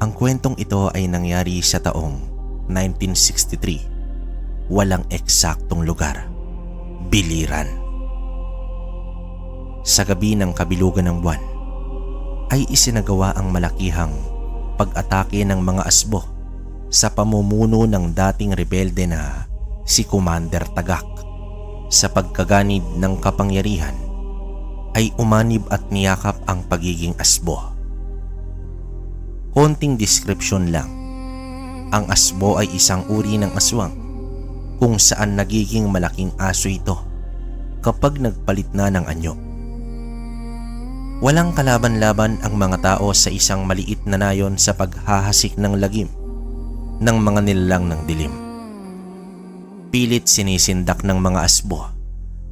Ang kwentong ito ay nangyari sa taong 1963. Walang eksaktong lugar. Biliran. Sa gabi ng kabilugan ng buwan ay isinagawa ang malakihang pag-atake ng mga asbo sa pamumuno ng dating rebelde na si Commander Tagak. Sa pagkaganid ng kapangyarihan ay umanib at niyakap ang pagiging asbo. Konting description lang. Ang asbo ay isang uri ng aswang kung saan nagiging malaking aso ito kapag nagpalit na ng anyo. Walang kalaban-laban ang mga tao sa isang maliit na nayon sa paghahasik ng lagim ng mga nilalang ng dilim. Pilit sinisindak ng mga asbo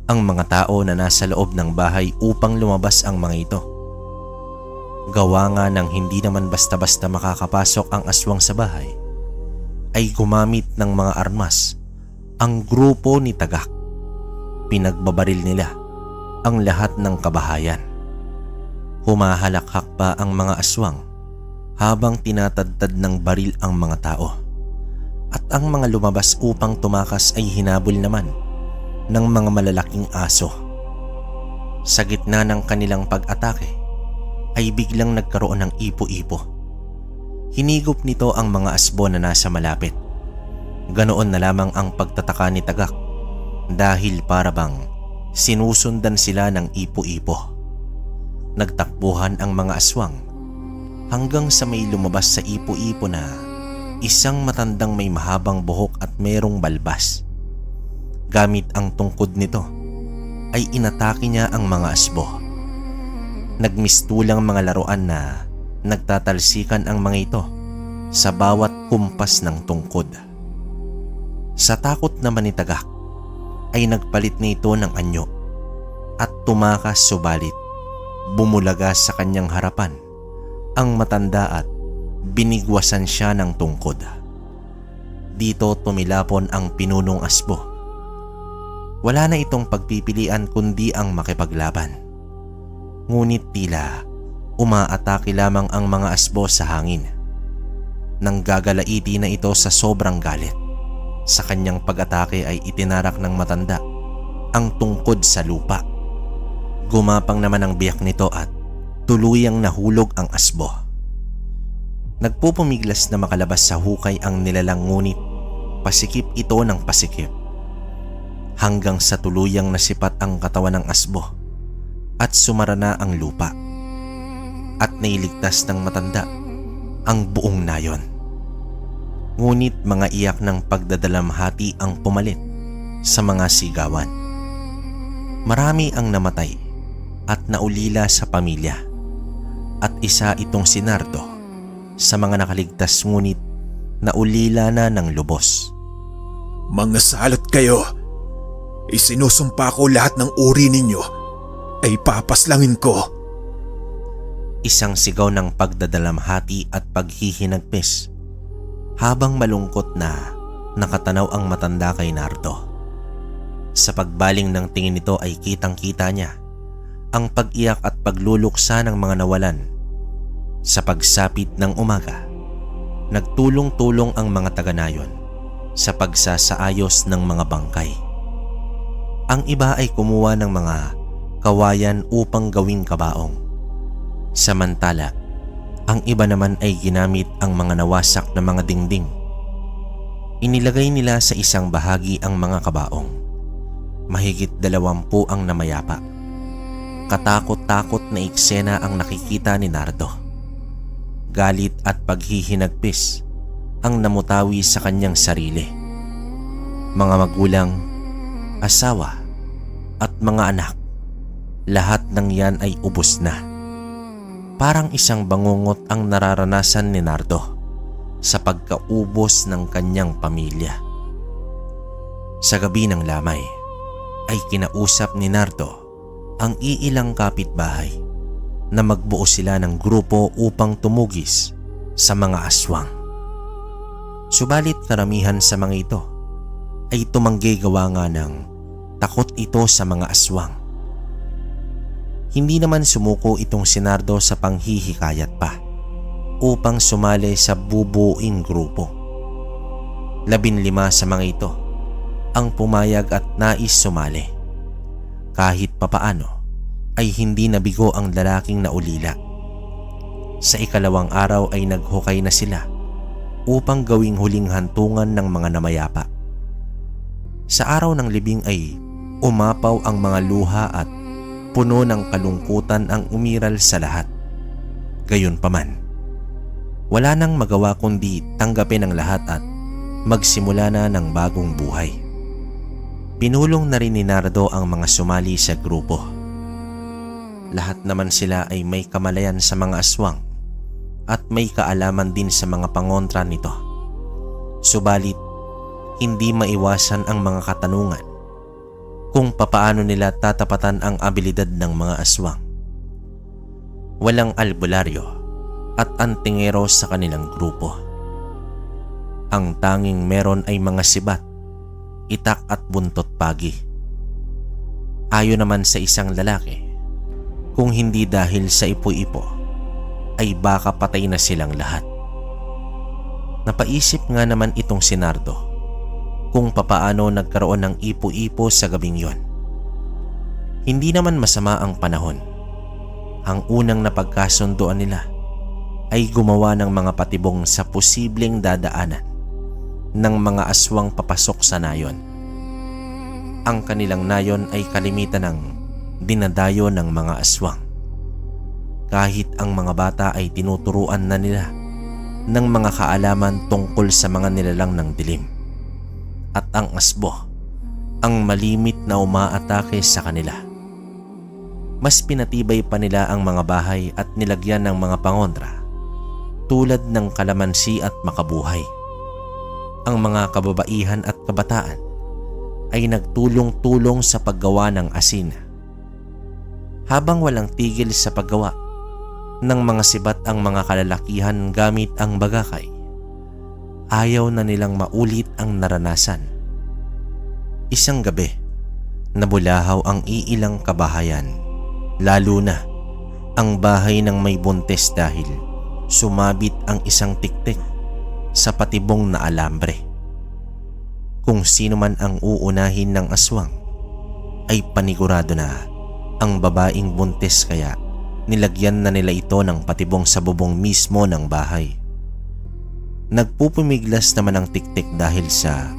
ang mga tao na nasa loob ng bahay upang lumabas ang mga ito. Gawa nga ng hindi naman basta-basta makakapasok ang aswang sa bahay, ay gumamit ng mga armas ang grupo ni Tagak. Pinagbabaril nila ang lahat ng kabahayan. Humahalakhak pa ang mga aswang habang tinatadtad ng baril ang mga tao. At ang mga lumabas upang tumakas ay hinabol naman ng mga malalaking aso. Sa gitna ng kanilang pag-atake ay biglang nagkaroon ng ipo-ipo. Hinigop nito ang mga asbo na nasa malapit. Ganoon na lamang ang pagtataka ni Tagak dahil para bang sinusundan sila ng ipo-ipo. Nagtakbuhan ang mga aswang hanggang sa may lumabas sa ipo-ipo na isang matandang may mahabang buhok at merong balbas. Gamit ang tungkod nito ay inatake niya ang mga asbo. Nagmistulang mga laruan na nagtatalsikan ang mga ito sa bawat kumpas ng tungkod. Sa takot naman ni Tagak ay nagpalit nito ng anyo at tumakas, subalit bumulaga sa kanyang harapan ang matanda at binigwasan siya ng tungkod. Dito tumilapon ang pinunong asbo. Wala na itong pagpipilian kundi ang makipaglaban. Ngunit tila umaatake lamang ang mga asbo sa hangin. Nang gagalaiti na ito sa sobrang galit, sa kanyang pag-atake ay itinarak ng matanda ang tungkod sa lupa. Gumapang naman ang biyak nito at tuluyang nahulog ang asbo. Nagpupumiglas na makalabas sa hukay ang nilalang, ngunit pasikip ito ng pasikip hanggang sa tuluyang nasipat ang katawan ng asbo at sumara na ang lupa at nailigtas ng matanda ang buong nayon. Ngunit mga iyak ng pagdadalamhati ang pumalit sa mga sigawan. Marami ang namatay at naulila sa pamilya, at isa itong si Nardo sa mga nakaligtas, ngunit naulila na ng lubos. Mga salot kayo! Isinusumpa ko lahat ng uri ninyo ay papaslangin ko. Isang sigaw ng pagdadalamhati at paghihinagpis habang malungkot na nakatanaw ang matanda kay Nardo. Sa pagbaling ng tingin nito ay kitang-kita niya ang pag-iyak at pagluluksa ng mga nawalan. Sa pagsapit ng umaga, nagtulong-tulong ang mga taga-nayon sa pagsasaayos ng mga bangkay. Ang iba ay kumuha ng mga kawayan upang gawing kabaong. Samantala, ang iba naman ay ginamit ang mga nawasak na mga dingding. Inilagay nila sa isang bahagi ang mga kabaong. Mahigit 20 ang namayapa. Katakot-takot na eksena ang nakikita ni Nardo. Galit at paghihinagpis ang namutawi sa kanyang sarili. Mga magulang, asawa at mga anak, lahat ng yan ay ubos na. Parang isang bangungot ang nararanasan ni Nardo sa pagkaubos ng kanyang pamilya. Sa gabi ng lamay ay kinausap ni Nardo ang iilang kapitbahay na magbuo sila ng grupo upang tumugis sa mga aswang. Subalit karamihan sa mga ito ay tumanggi, gawa nga ng takot ito sa mga aswang. Hindi naman sumuko itong si Nardo sa panghihikayat pa. upang sumali sa bubuing grupo. 15 sa mga ito ang pumayag at nais sumali. Kahit papaano ay hindi nabigo ang lalaking naulila. Sa ikalawang araw ay naghukay na sila upang gawing huling hantungan ng mga namayapa. Sa araw ng libing ay umapaw ang mga luha at puno ng kalungkutan ang umiral sa lahat. Gayunpaman, wala nang magawa kundi tanggapin ang lahat at magsimula na ng bagong buhay. Pinulong na rin ni Nardo ang mga sumali sa grupo. Lahat naman sila ay may kamalayan sa mga aswang at may kaalaman din sa mga pangontra nito. Subalit, hindi maiwasan ang mga katanungan kung papaano nila tatapatan ang abilidad ng mga aswang. Walang albularyo at antingero sa kanilang grupo. Ang tanging meron ay mga sibat, itak at buntot pagi. Ayon naman sa isang lalaki, kung hindi dahil sa ipo-ipo, ay baka patay na silang lahat. Napaisip nga naman itong si Nardo kung papaano nagkaroon ng ipo-ipo sa gabing yon. Hindi naman masama ang panahon. Ang unang napagkasunduan nila ay gumawa ng mga patibong sa posibleng dadaanan ng mga aswang papasok sa nayon. Ang kanilang nayon ay kalimitan ng dinadayo ng mga aswang. Kahit ang mga bata ay tinuturuan na nila ng mga kaalaman tungkol sa mga nilalang ng dilim. At ang asbo ang malimit na umaatake sa kanila. Mas pinatibay pa nila ang mga bahay at nilagyan ng mga pangontra tulad ng kalamansi at makabuhay. Ang mga kababaihan at kabataan ay nagtulong-tulong sa paggawa ng asin. Habang walang tigil sa paggawa ng mga sibat ang mga kalalakihan gamit ang bagakay, ayaw na nilang maulit ang naranasan. Isang gabi, nabulahaw ang iilang kabahayan, lalo na ang bahay ng may buntes dahil sumabit ang isang tiktik sa patibong na alambre. Kung sino man ang uunahin ng aswang ay panigurado na ang babaeng buntes, kaya nilagyan na nila ito ng patibong sa bubong mismo ng bahay. Nagpupumiglas naman ang tiktik dahil sa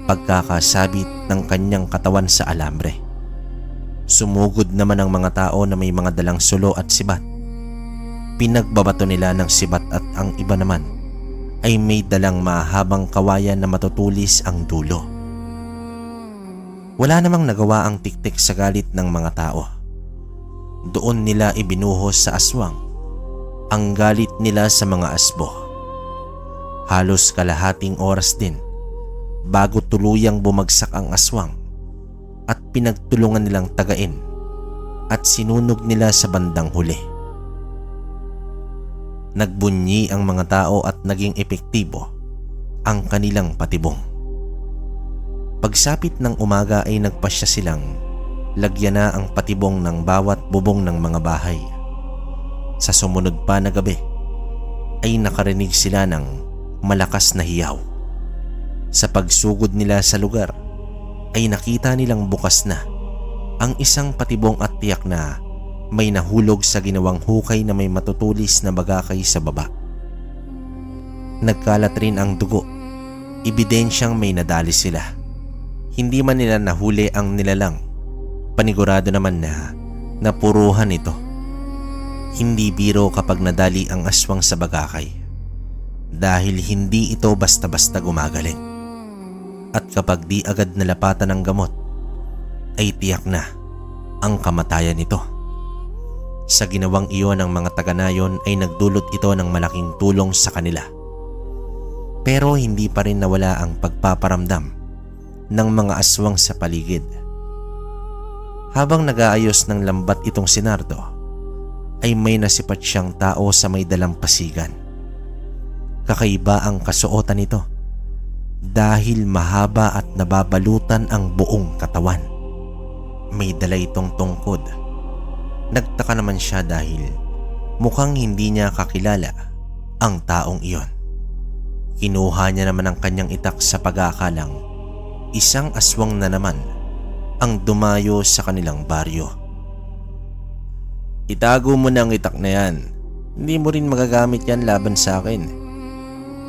pagkakasabit ng kanyang katawan sa alambre. Sumugod naman ang mga tao na may mga dalang sulo at sibat. Pinagbabato nila ng sibat at ang iba naman ay may dalang mahabang kawayan na matutulis ang dulo. Wala namang nagawa ang tiktik sa galit ng mga tao. Doon nila ibinuhos sa aswang ang galit nila sa mga asbo. Halos kalahating oras din bago tuluyang bumagsak ang aswang at pinagtulungan nilang tagain at sinunog nila sa bandang huli. Nagbunyi ang mga tao at naging epektibo ang kanilang patibong. Pagsapit ng umaga ay nagpasya silang lagyan na ang patibong ng bawat bubong ng mga bahay. Sa sumunod pa na gabi ay nakarinig sila ng malakas na hiyaw. Sa pagsugod nila sa lugar ay nakita nilang bukas na ang isang patibong at tiyak na may nahulog sa ginawang hukay na may matutulis na bagakay sa baba. Nagkalat rin ang dugo, ebidensyang may nadali sila. Hindi man nila nahuli ang nilalang, panigurado naman na napuruhan ito. Hindi biro kapag nadali ang aswang sa bagakay, dahil hindi ito basta-basta gumagaling. At kapag di agad nalapatan ng gamot, ay tiyak na ang kamatayan nito. Sa ginawang iyon ng mga taga-nayon ay nagdulot ito ng malaking tulong sa kanila. Pero hindi pa rin nawala ang pagpaparamdam ng mga aswang sa paligid. Habang nag-aayos ng lambat itong si Nardo, ay may nasipat siyang tao sa may dalampasigan. Kakaiba ang kasuotan nito dahil mahaba at nababalutan ang buong katawan. May dala itong tungkod. Nagtaka naman siya dahil mukhang hindi niya kakilala ang taong iyon. Kinuha niya naman ang kanyang itak sa pag-aakalang isang aswang na naman ang dumayo sa kanilang baryo. "Itago mo na ang itak na yan. Hindi mo rin magagamit yan laban sa akin."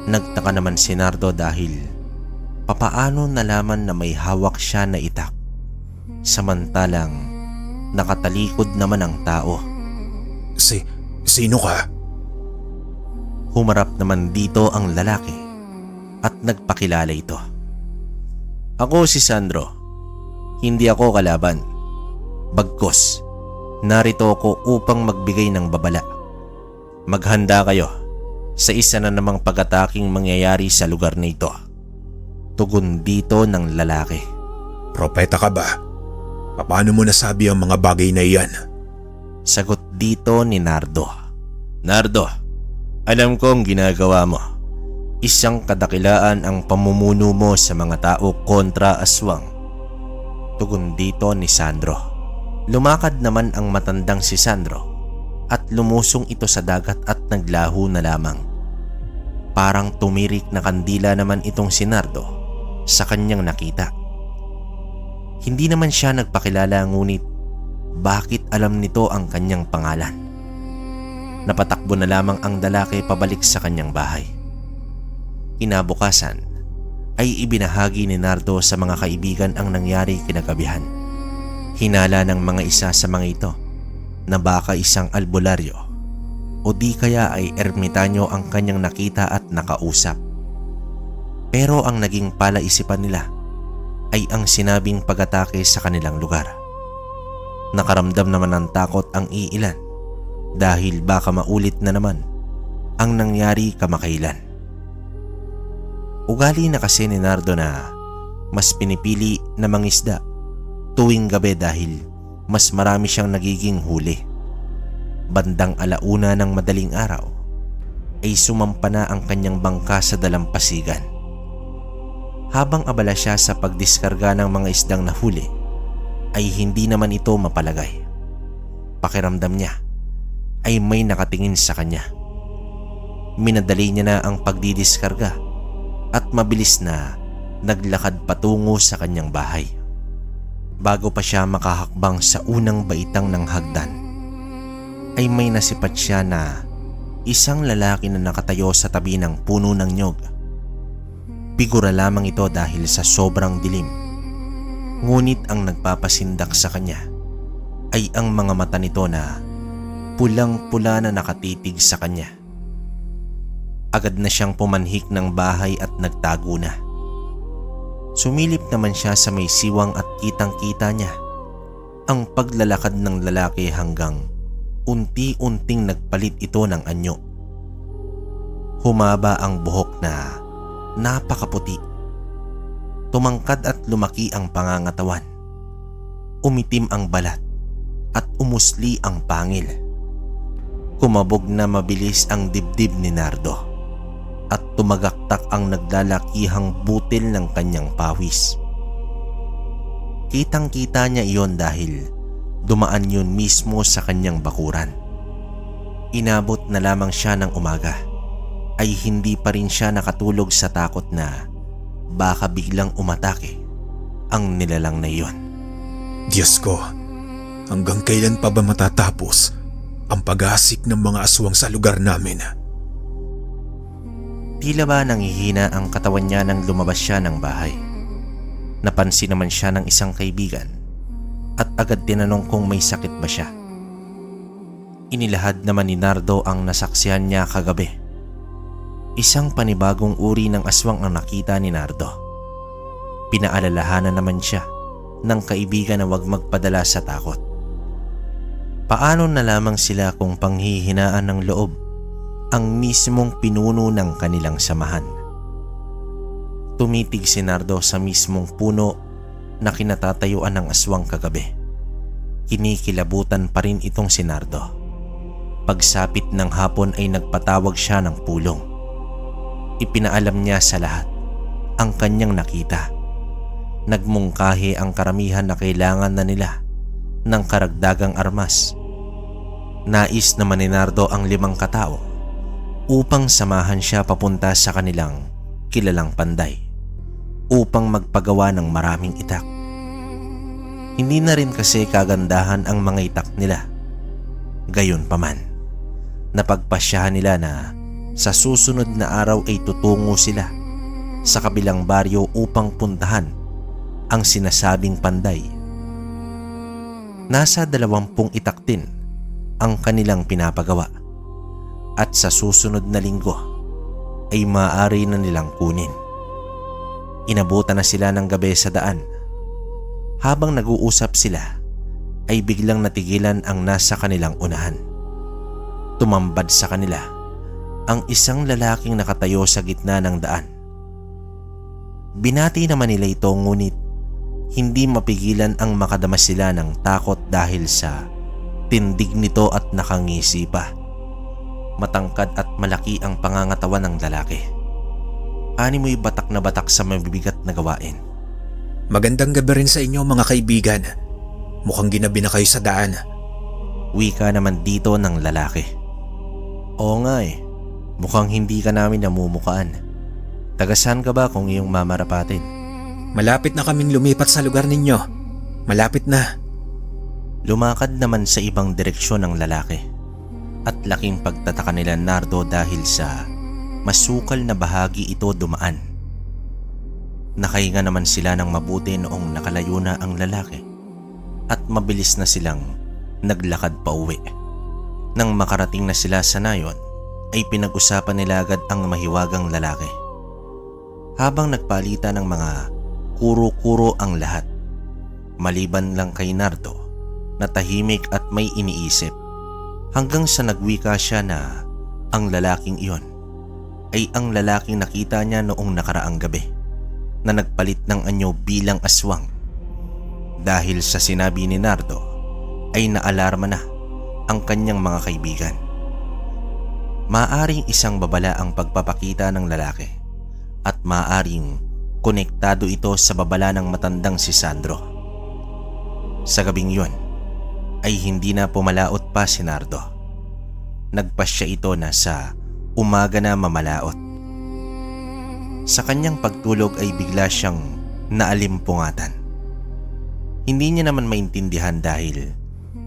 Nagtaka naman si Nardo dahil papaano nalaman na may hawak siya na itak samantalang nakatalikod naman ang tao. Sino ka? Humarap naman dito ang lalaki at nagpakilala ito. "Ako si Sandro. Hindi ako kalaban. Bagkus, narito ako upang magbigay ng babala. Maghanda kayo sa isa na namang pag-ataking mangyayari sa lugar na ito." Tugon dito ng lalaki. Propeta ka ba? Paano mo nasabi ang mga bagay na iyan? Sagot dito ni Nardo. "Nardo, alam ko ang ginagawa mo. Isang kadakilaan ang pamumuno mo sa mga tao kontra aswang." Tugon dito ni Sandro. Lumakad naman ang matandang si Sandro at lumusong ito sa dagat at naglaho na lamang. Parang tumirik na kandila naman itong si Nardo sa kanyang nakita. Hindi naman siya nagpakilala, ngunit bakit alam nito ang kanyang pangalan? Napatakbo na lamang ang lalaki pabalik sa kanyang bahay. Kinabukasan ay ibinahagi ni Nardo sa mga kaibigan ang nangyari kinagabihan. Hinala ng mga isa sa mga ito na baka isang albularyo o di kaya ay ermitanyo ang kanyang nakita at nakausap. Pero ang naging palaisipan nila ay ang sinabing pag-atake sa kanilang lugar. Nakaramdam naman ng takot ang iilan dahil baka maulit na naman ang nangyari kamakailan. Ugali na kasi ni Nardo na mas pinipili na mangisda tuwing gabi dahil mas marami siyang nagiging huli. Bandang 1:00 ng madaling araw ay sumampa na ang kanyang bangka sa dalampasigan. Habang abala siya sa pagdiskarga ng mga isdang nahuli, ay hindi naman ito mapalagay. Pakiramdam niya ay may nakatingin sa kanya. Minadali niya na ang pagdidiskarga at mabilis na naglakad patungo sa kanyang bahay. Bago pa siya makahakbang sa unang baitang ng hagdan, ay may nasipat siya na isang lalaki na nakatayo sa tabi ng puno ng nyog. Figura lamang ito dahil sa sobrang dilim. Ngunit ang nagpapasindak sa kanya ay ang mga mata nito na pulang-pula na nakatitig sa kanya. Agad na siyang pumanhik ng bahay at nagtago na. Sumilip naman siya sa may siwang at kitang-kita niya ang paglalakad ng lalaki hanggang unti-unting nagpalit ito ng anyo. Humaba ang buhok na napakaputi. Tumangkad at lumaki ang pangangatawan. Umitim ang balat at umusli ang pangil. Kumabog na mabilis ang dibdib ni Nardo at tumagaktak ang naglalakihang butil ng kanyang pawis. Kitang-kita niya iyon dahil dumaan yun mismo sa kanyang bakuran. Inabot na lamang siya ng umaga ay hindi pa rin siya nakatulog sa takot na baka biglang umatake ang nilalang na iyon. Diyos ko, hanggang kailan pa ba matatapos ang pag-aasik ng mga aswang sa lugar namin? Tila ba nanghihina ang katawan niya nang lumabas siya ng bahay. Napansin naman siya ng isang kaibigan at agad tinanong kung may sakit ba siya. Inilahad naman ni Nardo ang nasaksihan niya kagabi. Isang panibagong uri ng aswang ang nakita ni Nardo. Pinaalalahanan naman siya ng kaibigan na huwag magpadala sa takot. Paano na lamang sila kung panghihinaan ng loob ang mismong pinuno ng kanilang samahan? Tumitig si Nardo sa mismong puno na kinatatayuan ng aswang kagabi. Kinikilabutan pa rin itong si Nardo. Pagsapit ng hapon ay nagpatawag siya ng pulong. Ipinaalam niya sa lahat ang kanyang nakita. Nagmungkahi ang karamihan na kailangan na nila ng karagdagang armas. Nais naman ni Nardo ang 5 katao upang samahan siya papunta sa kanilang kilalang panday upang magpagawa ng maraming itak. Hindi na rin kasi kagandahan ang mga itak nila. Gayunpaman, napagpasyahan nila na sa susunod na araw ay tutungo sila sa kabilang baryo upang puntahan ang sinasabing panday. Nasa 20 itak din ang kanilang pinapagawa at sa susunod na linggo ay maaari na nilang kunin. Inabutan na sila ng gabi sa daan. Habang nag-uusap sila ay biglang natigilan ang nasa kanilang unahan. Tumambad sa kanila ang isang lalaking nakatayo sa gitna ng daan. Binati naman nila ito ngunit hindi mapigilan ang makadama sila ng takot dahil sa tindig nito at nakangisi pa. Matangkad at malaki ang pangangatawan ng lalaki. Animoy batak na batak sa mabibigat na gawain. Magandang gabi rin sa inyo mga kaibigan. Mukhang ginabi na kayo sa daan. Wika naman dito ng lalaki. Oo nga eh, mukhang hindi ka namin namumukaan. Tagasan ka ba kung iyong mamarapatin? Malapit na kaming lumipat sa lugar ninyo. Malapit na. Lumakad naman sa ibang direksyon ng lalaki. At laking pagtataka nila Nardo dahil sa masukal na bahagi ito dumaan. Nakahinga naman sila ng mabuti noong nakalayo na ang lalaki at mabilis na silang naglakad pa uwi. Nang makarating na sila sa nayon ay pinag-usapan nila agad ang mahiwagang lalaki. Habang nagpalitan ng mga kuro-kuro ang lahat, maliban lang kay Nardo na tahimik at may iniisip, hanggang sa nagwika siya na ang lalaking iyon ay ang lalaking nakita niya noong nakaraang gabi na nagpalit ng anyo bilang aswang. Dahil sa sinabi ni Nardo ay naalarma na ang kanyang mga kaibigan. Maaring isang babala ang pagpapakita ng lalaki at maaring konektado ito sa babala ng matandang si Sandro. Sa gabing yun ay hindi na pumalaot pa si Nardo. Nagpasya ito na sa umaga na mamalaot. Sa kanyang pagtulog ay bigla siyang naalimpungatan. Hindi niya naman maintindihan dahil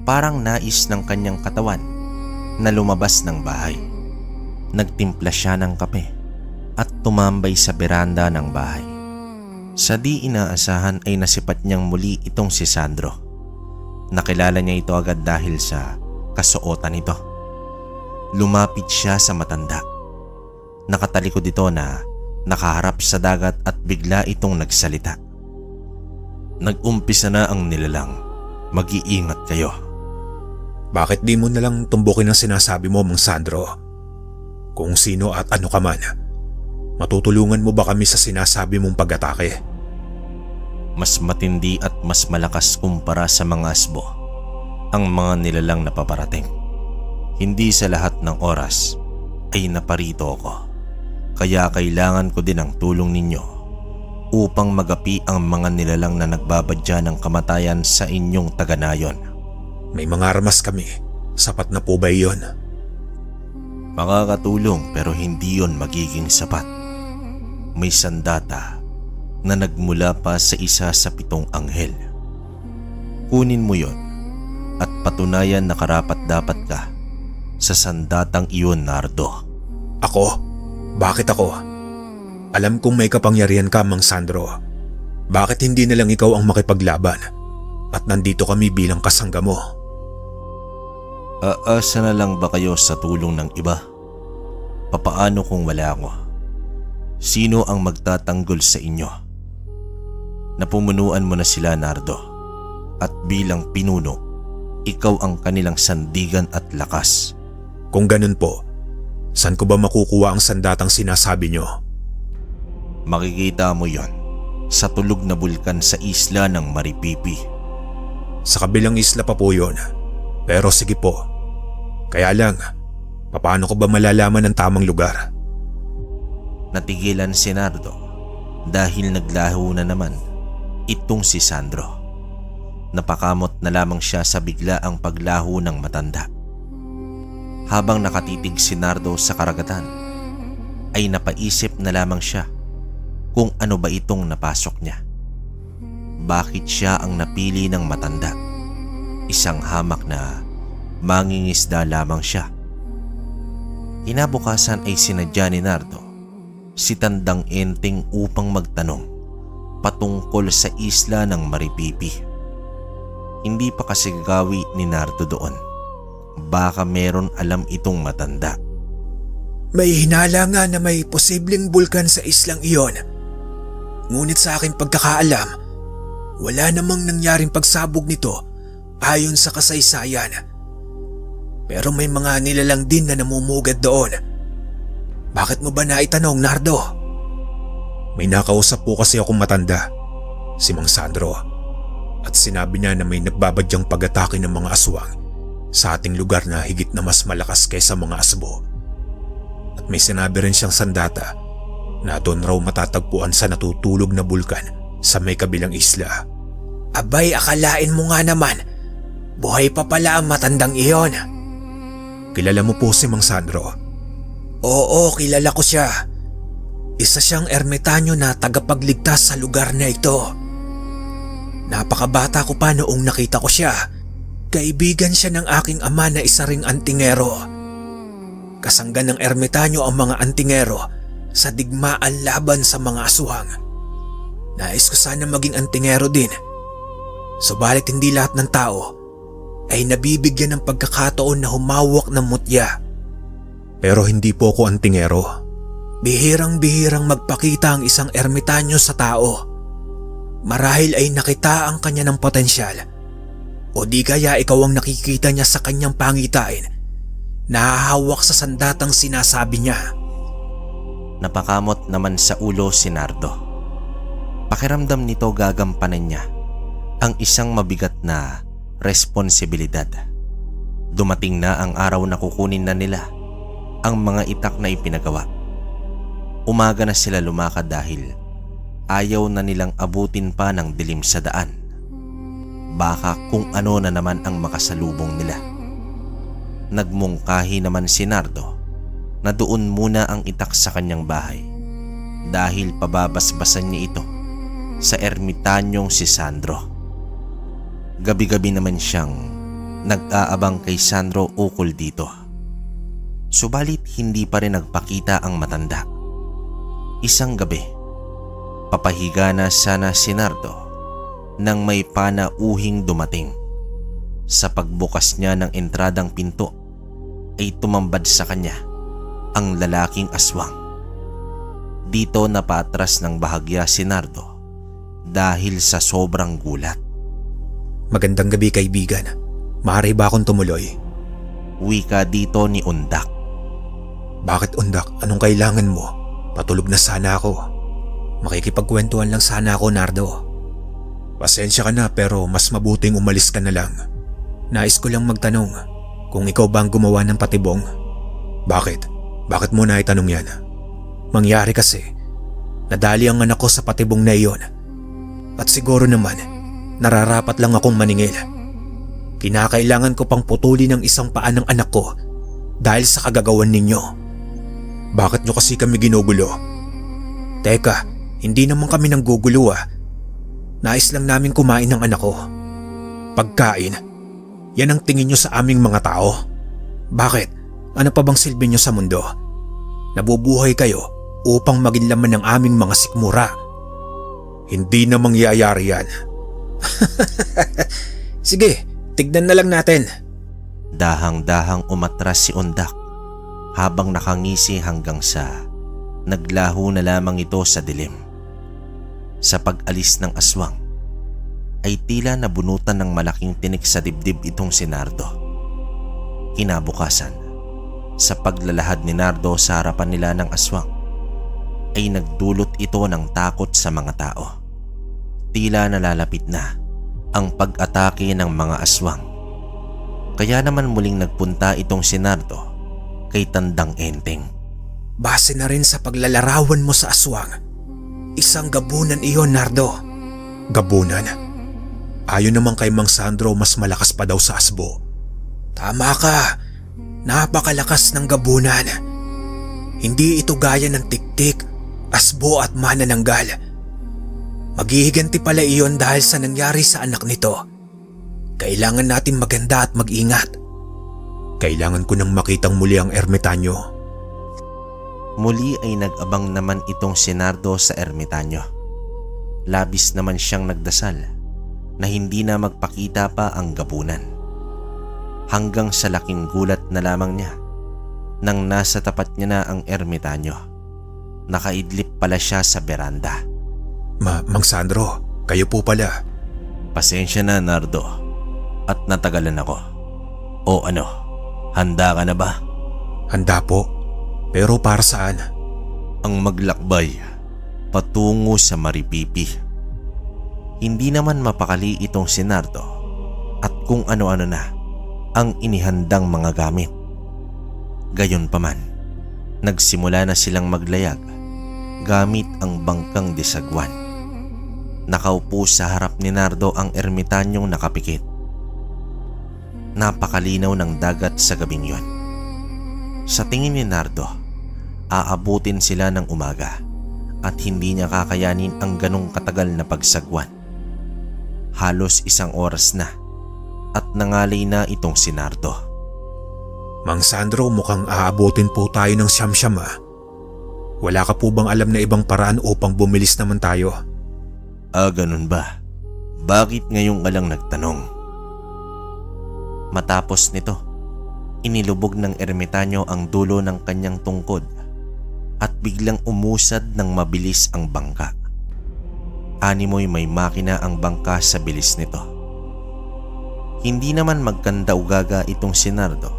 parang nais ng kanyang katawan na lumabas ng bahay. Nagtimpla siya ng kape at tumambay sa beranda ng bahay. Sa di inaasahan ay nasipat niyang muli itong si Sandro. Nakilala niya ito agad dahil sa kasuotan nito. Lumapit siya sa matanda. Nakatalikod ito na nakaharap sa dagat at bigla itong nagsalita. Nag-umpisa na ang nilalang. Mag-iingat kayo. Bakit di mo nalang tumbukin ang sinasabi mo, Mang Sandro? Kung sino at ano ka man, matutulungan mo ba kami sa sinasabi mong pag-atake? Mas matindi at mas malakas kumpara sa mga asbo ang mga nilalang na paparating. Hindi sa lahat ng oras ay naparito ako. Kaya kailangan ko din ang tulong ninyo upang magapi ang mga nilalang na nagbabadya ng kamatayan sa inyong taga-nayon. May mga armas kami. Sapat na po ba iyon? Makakatulong pero hindi yon magiging sapat. May sandata na nagmula pa sa isa sa 7 anghel. Kunin mo yon at patunayan na karapat-dapat ka sa sandatang iyon, Nardo. Ako? Bakit ako? Alam kong may kapangyarihan ka, Mang Sandro. Bakit hindi na lang ikaw ang makipaglaban at nandito kami bilang kasangga mo? Aasa na lang ba kayo sa tulong ng iba? Papaano kung wala ako? Sino ang magtatanggol sa inyo? Napumunuan mo na sila, Nardo. At bilang pinuno, ikaw ang kanilang sandigan at lakas. Kung ganun po, saan ko ba makukuha ang sandatang sinasabi nyo? Makikita mo yon sa tulog na bulkan sa isla ng Maripipi. Sa kabilang isla pa po yun. Pero sige po. Kaya lang, paano ko ba malalaman ang tamang lugar? Natigilan si Nardo dahil naglaho na naman itong si Sandro. Napakamot na lamang siya sa biglaang paglaho ng matanda. Habang nakatitig si Nardo sa karagatan, ay napaisip na lamang siya kung ano ba itong napasok niya. Bakit siya ang napili ng matanda? Isang hamak na mangingisda lamang siya. Kinabukasan ay sinadya ni Nardo si Tandang Enteng upang magtanong patungkol sa isla ng Maripipi. Hindi pa kasi gawi ni Nardo doon. Baka meron alam itong matanda. May hinala nga na may posibleng bulkan sa islang iyon. Ngunit sa aking pagkakaalam, wala namang nangyaring pagsabog nito ayon sa kasaysayan. Pero may mga nilalang din na namumugad doon. Bakit mo ba naitanong, Nardo? May nakausap po kasi akong matanda, si Mang Sandro. At sinabi niya na may nagbabadyang pag-atake ng mga aswang sa ating lugar na higit na mas malakas kaysa mga asbo. At may sinabi rin siyang sandata na doon raw matatagpuan sa natutulog na bulkan sa may kabilang isla. Abay, akalain mo nga naman, buhay pa pala ang matandang iyon. Kilala mo po si Mang Sandro? Oo, kilala ko siya. Isa siyang ermitanyo na tagapagligtas sa lugar na ito. Napakabata ko pa noong nakita ko siya. Kaibigan siya ng aking ama na isa ring antingero. Kasangga ng ermitanyo ang mga antingero sa digmaan laban sa mga aswang. Nais ko sana maging antingero din. Subalit hindi lahat ng tao ay nabibigyan ng pagkakataon na humawak ng mutya. Pero hindi po ako antingero. Bihirang-bihirang magpakita ang isang ermitanyo sa tao. Marahil ay nakita ang kanya ng potensyal. O di kaya ikaw ang nakikita niya sa kanyang pangitain, nahahawak sa sandatang sinasabi niya. Napakamot naman sa ulo si Nardo. Pakiramdam nito gagampanan niya ang isang mabigat na responsibilidad. Dumating na ang araw na kukunin na nila ang mga itak na ipinagawa. Umaga na sila lumakad dahil ayaw na nilang abutin pa ng dilim sa daan. Baka kung ano na naman ang makasalubong nila. Nagmungkahi naman si Nardo na doon muna ang itak sa kanyang bahay dahil pababasbasan niya ito sa ermitanyong si Sandro. Gabi-gabi naman siyang nag-aabang kay Sandro ukol dito. Subalit hindi pa rin nagpakita ang matanda. Isang gabi, papahiga na sana si Nardo nang may panauhing dumating. Sa pagbukas niya ng entradang pinto ay tumambad sa kanya ang lalaking aswang. Dito napatras ng bahagya si Nardo dahil sa sobrang gulat. Magandang gabi, kaibigan. Maaari ba akong tumuloy? Wika dito ni Undak. Bakit, Undak? Anong kailangan mo? Patulog na sana ako. Makikipagkwentuhan lang sana ako, Nardo. Pasensya ka na pero mas mabuting umalis ka na lang. Nais ko lang magtanong kung ikaw ba ang gumawa ng patibong. Bakit? Bakit mo na itanong yan? Mangyari kasi, nadali ang anak ko sa patibong na iyon. At siguro naman, nararapat lang akong maningil. Kinakailangan ko pang putulin ang isang paa ng anak ko dahil sa kagagawan ninyo. Bakit nyo kasi kami ginugulo? Teka, hindi naman kami nang gugulo ah. Nais lang namin kumain ng anak ko. Pagkain, yan ang tingin nyo sa aming mga tao. Bakit? Ano pa bang silbi nyo sa mundo? Nabubuhay kayo upang maging laman ng aming mga sikmura. Hindi na mangyayari yan. Sige, tignan na lang natin. Dahang-dahang umatras si Undak habang nakangisi hanggang sa naglaho na lamang ito sa dilim. Sa pag-alis ng aswang ay tila nabunutan ng malaking tinik sa dibdib itong si Nardo. Kinabukasan, sa paglalahad ni Nardo sa harapan nila ng aswang, ay nagdulot ito ng takot sa mga tao. Tila nalalapit na ang pag-atake ng mga aswang. Kaya naman muling nagpunta itong si Nardo kay Tandang Enteng. Base na rin sa paglalarawan mo sa aswang, isang gabunan iyon, Nardo. Gabunan? Ayon naman kay Mang Sandro, mas malakas pa daw sa asbo. Tama ka. Napakalakas ng gabunan. Hindi ito gaya ng tiktik, asbo at manananggal. Maghihiganti pala iyon dahil sa nangyari sa anak nito. Kailangan natin maganda at mag-ingat. Kailangan ko nang makitang muli ang ermitanyo. Muli ay nag-abang naman itong si Nardo sa ermitanyo. Labis naman siyang nagdasal na hindi na magpakita pa ang gabunan. Hanggang sa laking gulat na lamang niya nang nasa tapat niya na ang ermitanyo. Nakaidlip pala siya sa beranda. Mang Sandro, kayo po pala. Pasensya na, Nardo, at natagalan ako. O ano, handa ka na ba? Handa po, pero para saan? Ang maglakbay patungo sa Maripipi. Hindi naman mapakali itong si Nardo at kung ano-ano na ang inihandang mga gamit. Gayunpaman, nagsimula na silang maglayag gamit ang bangkang disagwan. Nakaupo sa harap ni Nardo ang ermitanyong nakapikit. Napakalinaw ng dagat sa gabing yon. Sa tingin ni Nardo, aabutin sila ng umaga at hindi niya kakayanin ang ganong katagal na pagsagwan. Halos 1 oras na at nangalay na itong si Nardo. Mang Sandro, mukhang aabutin po tayo ng siyam-siyam ah. Wala ka po bang alam na ibang paraan upang bumilis naman tayo? Ganun ba? Bakit ngayon ka lang nagtanong? Matapos nito, inilubog ng ermitanyo ang dulo ng kanyang tungkod at biglang umusad ng mabilis ang bangka. Animoy may makina ang bangka sa bilis nito. Hindi naman magkanda-ugaga itong si Nardo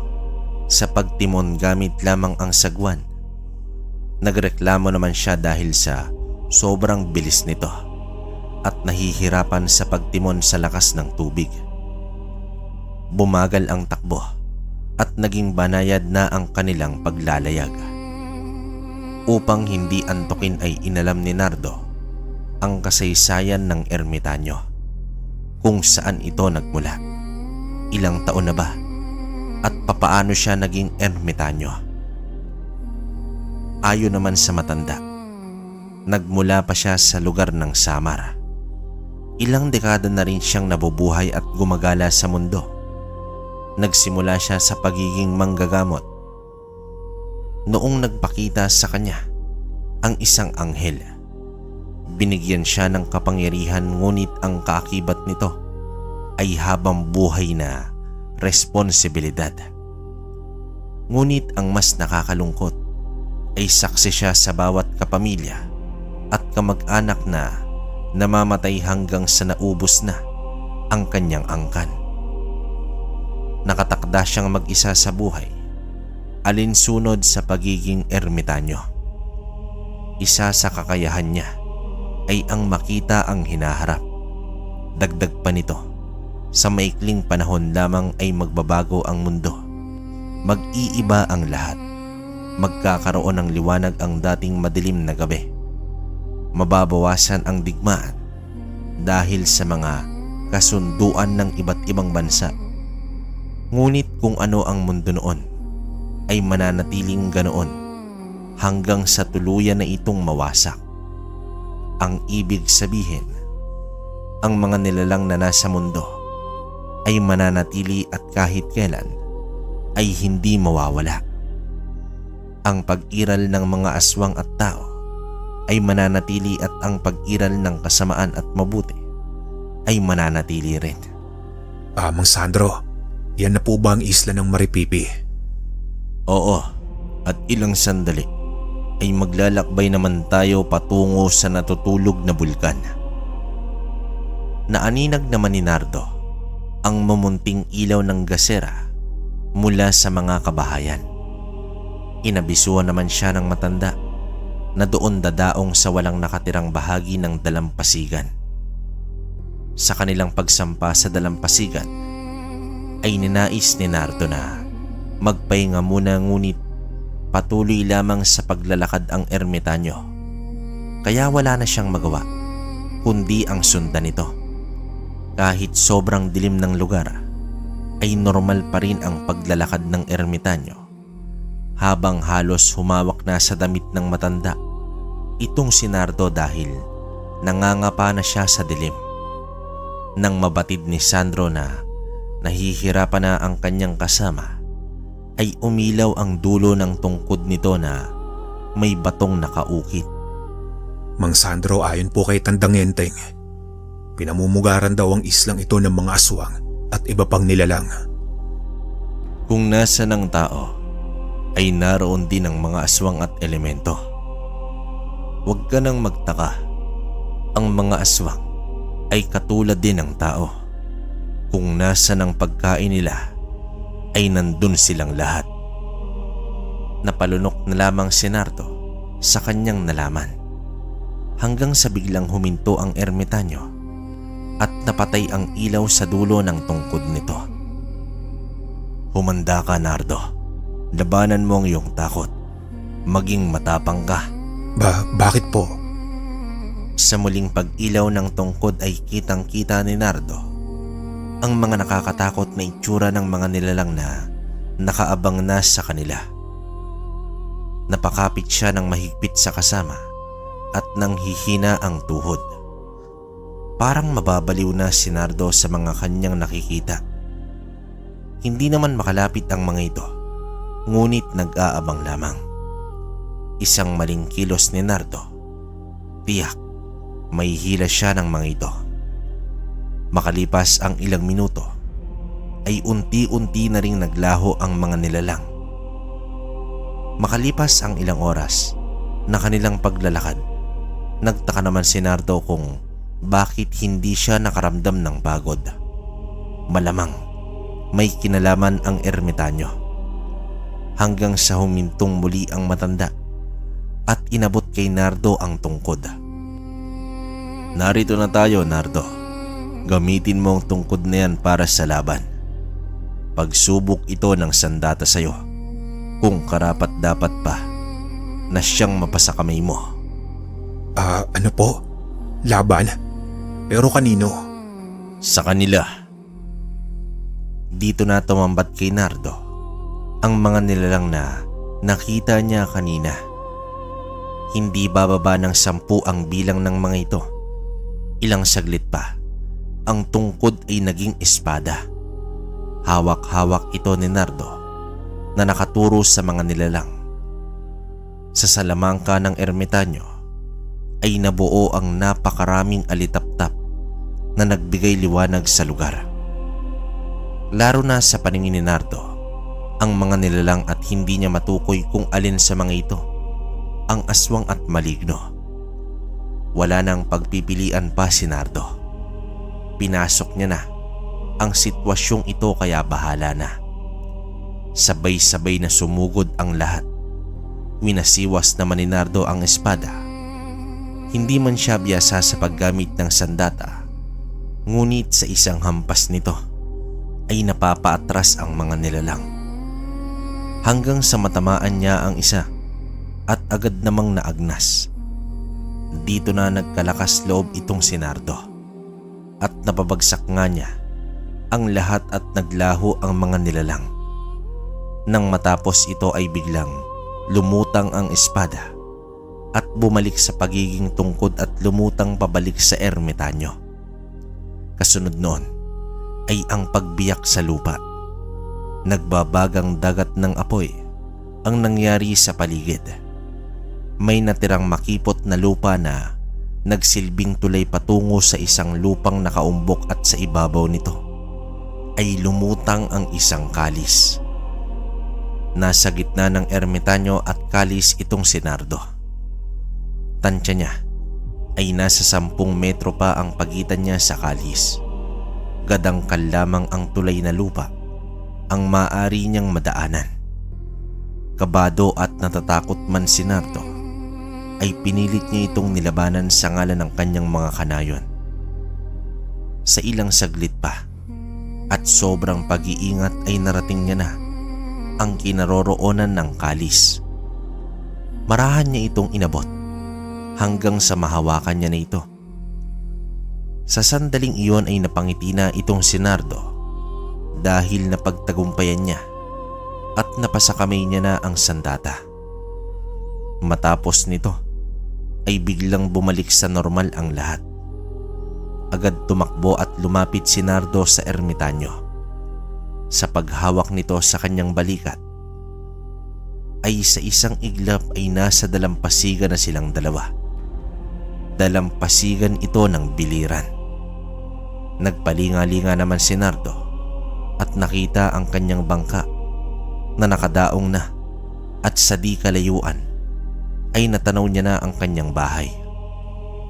sa pagtimon gamit lamang ang sagwan. Nagreklamo naman siya dahil sa sobrang bilis nito at nahihirapan sa pagtimon sa lakas ng tubig. Bumagal ang takbo at naging banayad na ang kanilang paglalayag. Upang hindi antukin ay inalam ni Nardo ang kasaysayan ng ermitanyo, kung saan ito nagmula, ilang taon na ba, at papaano siya naging ermitanyo. Ayon naman sa matanda, nagmula pa siya sa lugar ng Samar. Ilang dekada na rin siyang nabubuhay at gumagala sa mundo. Nagsimula siya sa pagiging manggagamot. Noong nagpakita sa kanya ang isang anghel, binigyan siya ng kapangyarihan, ngunit ang kaakibat nito ay habang buhay na responsibilidad. Ngunit ang mas nakakalungkot ay saksi siya sa bawat kapamilya at kamag-anak na namamatay hanggang sa naubos na ang kanyang angkan. Nakatakda siyang mag-isa sa buhay, alinsunod sa pagiging ermitanyo. Isa sa kakayahan niya ay ang makita ang hinaharap. Dagdag pa nito, sa maikling panahon lamang ay magbabago ang mundo. Mag-iiba ang lahat. Magkakaroon ng liwanag ang dating madilim na gabi. Mababawasan ang digmaan dahil sa mga kasunduan ng iba't ibang bansa. Ngunit kung ano ang mundo noon ay mananatiling ganoon hanggang sa tuluyan na itong mawasak. Ang ibig sabihin, ang mga nilalang na nasa mundo ay mananatili at kahit kailan ay hindi mawawala. Ang pag-iral ng mga aswang at tao ay mananatili at ang pag-iral ng kasamaan at mabuti ay mananatili rin. Mang Sandro, yan na po ba ang isla ng Maripipi? Oo, at ilang sandali ay maglalakbay naman tayo patungo sa natutulog na bulkan. Naaninag naman ni Nardo ang mamunting ilaw ng gasera mula sa mga kabahayan. Inabisuhan naman siya ng matanda na doon dadaong sa walang nakatirang bahagi ng dalampasigan. Sa kanilang pagsampa sa dalampasigan ay ninais ni Nardo na magpahinga muna, ngunit patuloy lamang sa paglalakad ang ermitanyo. Kaya wala na siyang magawa kundi ang sundan ito. Kahit sobrang dilim ng lugar ay normal pa rin ang paglalakad ng ermitanyo habang halos humawak na sa damit ng matanda itong si Nardo dahil nangangapa na siya sa dilim. Nang mabatid ni Sandro na nahihirapan na ang kanyang kasama, ay umilaw ang dulo ng tungkod nito na may batong nakaukit. Mang Sandro, ayon po kay Tandang Enteng, pinamumugaran daw ang islang ito ng mga aswang at iba pang nilalang. Kung nasa ng tao, ay naroon din ang mga aswang at elemento. Huwag ka nang magtaka, ang mga aswang ay katulad din ng tao. Kung nasa ng pagkain nila, ay nandun silang lahat. Napalunok na lamang si Nardo sa kanyang nalaman hanggang sa biglang huminto ang ermitanyo at napatay ang ilaw sa dulo ng tungkod nito. Humanda ka, Nardo. Labanan mo ang iyong takot. Maging matapang ka. Bakit po? Sa muling pag-ilaw ng tungkod ay kitang-kita ni Nardo ang mga nakakatakot na itsura ng mga nilalang na nakaabang na sa kanila. Napakapit siya ng mahigpit sa kasama at nanghihina ang tuhod. Parang mababaliw na si Nardo sa mga kanyang nakikita. Hindi naman makalapit ang mga ito, ngunit nag-aabang lamang. Isang maling kilos ni Nardo, tiyak may hila siya ng mga ito. Makalipas ang ilang minuto, ay unti-unti na ring naglaho ang mga nilalang. Makalipas ang ilang oras na kanilang paglalakad, nagtaka naman si Nardo kung bakit hindi siya nakaramdam ng pagod. Malamang may kinalaman ang ermitanyo. Hanggang sa humintong muli ang matanda at inabot kay Nardo ang tungkod. Narito na tayo, Nardo. Gamitin mo ang tungkod na yan para sa laban. Pagsubok ito ng sandata sa'yo kung karapat dapat pa na siyang mapasa kamay mo. Ano po? Laban? Pero kanino? Sa kanila. Dito na tumambat kay Nardo ang mga nilalang na nakita niya kanina. Hindi bababa ng 10 ang bilang ng mga ito. Ilang saglit pa, ang tungkod ay naging espada. Hawak-hawak ito ni Nardo na nakaturo sa mga nilalang. Sa salamangka ng ermitanyo ay nabuo ang napakaraming alitaptap na nagbigay liwanag sa lugar. Laro na sa paningin ni Nardo ang mga nilalang at hindi niya matukoy kung alin sa mga ito ang aswang at maligno. Wala nang pagpipilian pa si Nardo. Pinasok niya na ang sitwasyong ito kaya bahala na. Sabay-sabay na sumugod ang lahat. Winasiwas naman ni Nardo ang espada. Hindi man siya biyasa sa paggamit ng sandata, ngunit sa isang hampas nito ay napapaatras ang mga nilalang. Hanggang sa matamaan niya ang isa at agad namang naagnas. Dito na nagkalakas loob itong si Nardo at napabagsak nga niya ang lahat at naglaho ang mga nilalang. Nang matapos ito ay biglang lumutang ang espada at bumalik sa pagiging tungkod at lumutang pabalik sa ermitanyo. Kasunod noon ay ang pagbiyak sa lupa. Nagbabagang dagat ng apoy ang nangyari sa paligid. May natirang makipot na lupa na nagsilbing tulay patungo sa isang lupang nakaumbok at sa ibabaw nito ay lumutang ang isang kalis. Nasa gitna ng ermitanyo at kalis itong si Nardo. Tansya niya ay nasa 10 metro pa ang pagitan niya sa kalis. Gadangkal lamang ang tulay na lupa ang maaari niyang madaanan. Kabado at natatakot man si Nardo ay pinilit niya itong nilabanan sa ngalan ng kanyang mga kanayon. Sa ilang saglit pa at sobrang pag-iingat ay narating niya na ang kinaroroonan ng kalis. Marahan niya itong inabot hanggang sa mahawakan niya na ito. Sa sandaling iyon ay napangiti na itong si Nardo dahil napagtagumpayan niya at napasakamay niya na ang sandata. Matapos nito ay biglang bumalik sa normal ang lahat. Agad tumakbo at lumapit si Nardo sa ermitanyo. Sa paghawak nito sa kanyang balikat ay sa isang iglap ay nasa dalampasigan na silang dalawa. Dalampasigan ito ng biliran. Nagpalinga-linga naman si Nardo at nakita ang kanyang bangka na nakadaong na, at sa di kalayuan ay natanaw niya na ang kanyang bahay.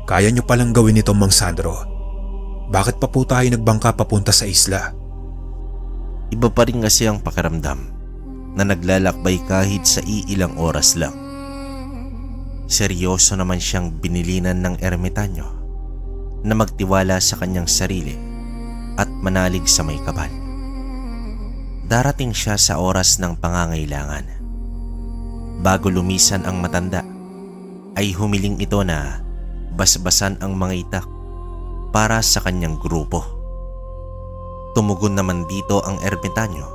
Kaya niyo palang gawin ito, Mang Sandro. Bakit pa po tayo nagbangka papunta sa isla? Iba pa rin kasi ang pakiramdam na naglalakbay kahit sa iilang oras lang. Seryoso naman siyang binilinan ng ermitanyo na magtiwala sa kanyang sarili at manalig sa may kapal. Darating siya sa oras ng pangangailangan. Bago lumisan ang matanda, ay humiling ito na basbasan ang mga itak para sa kanyang grupo. Tumugon naman dito ang ermitanyo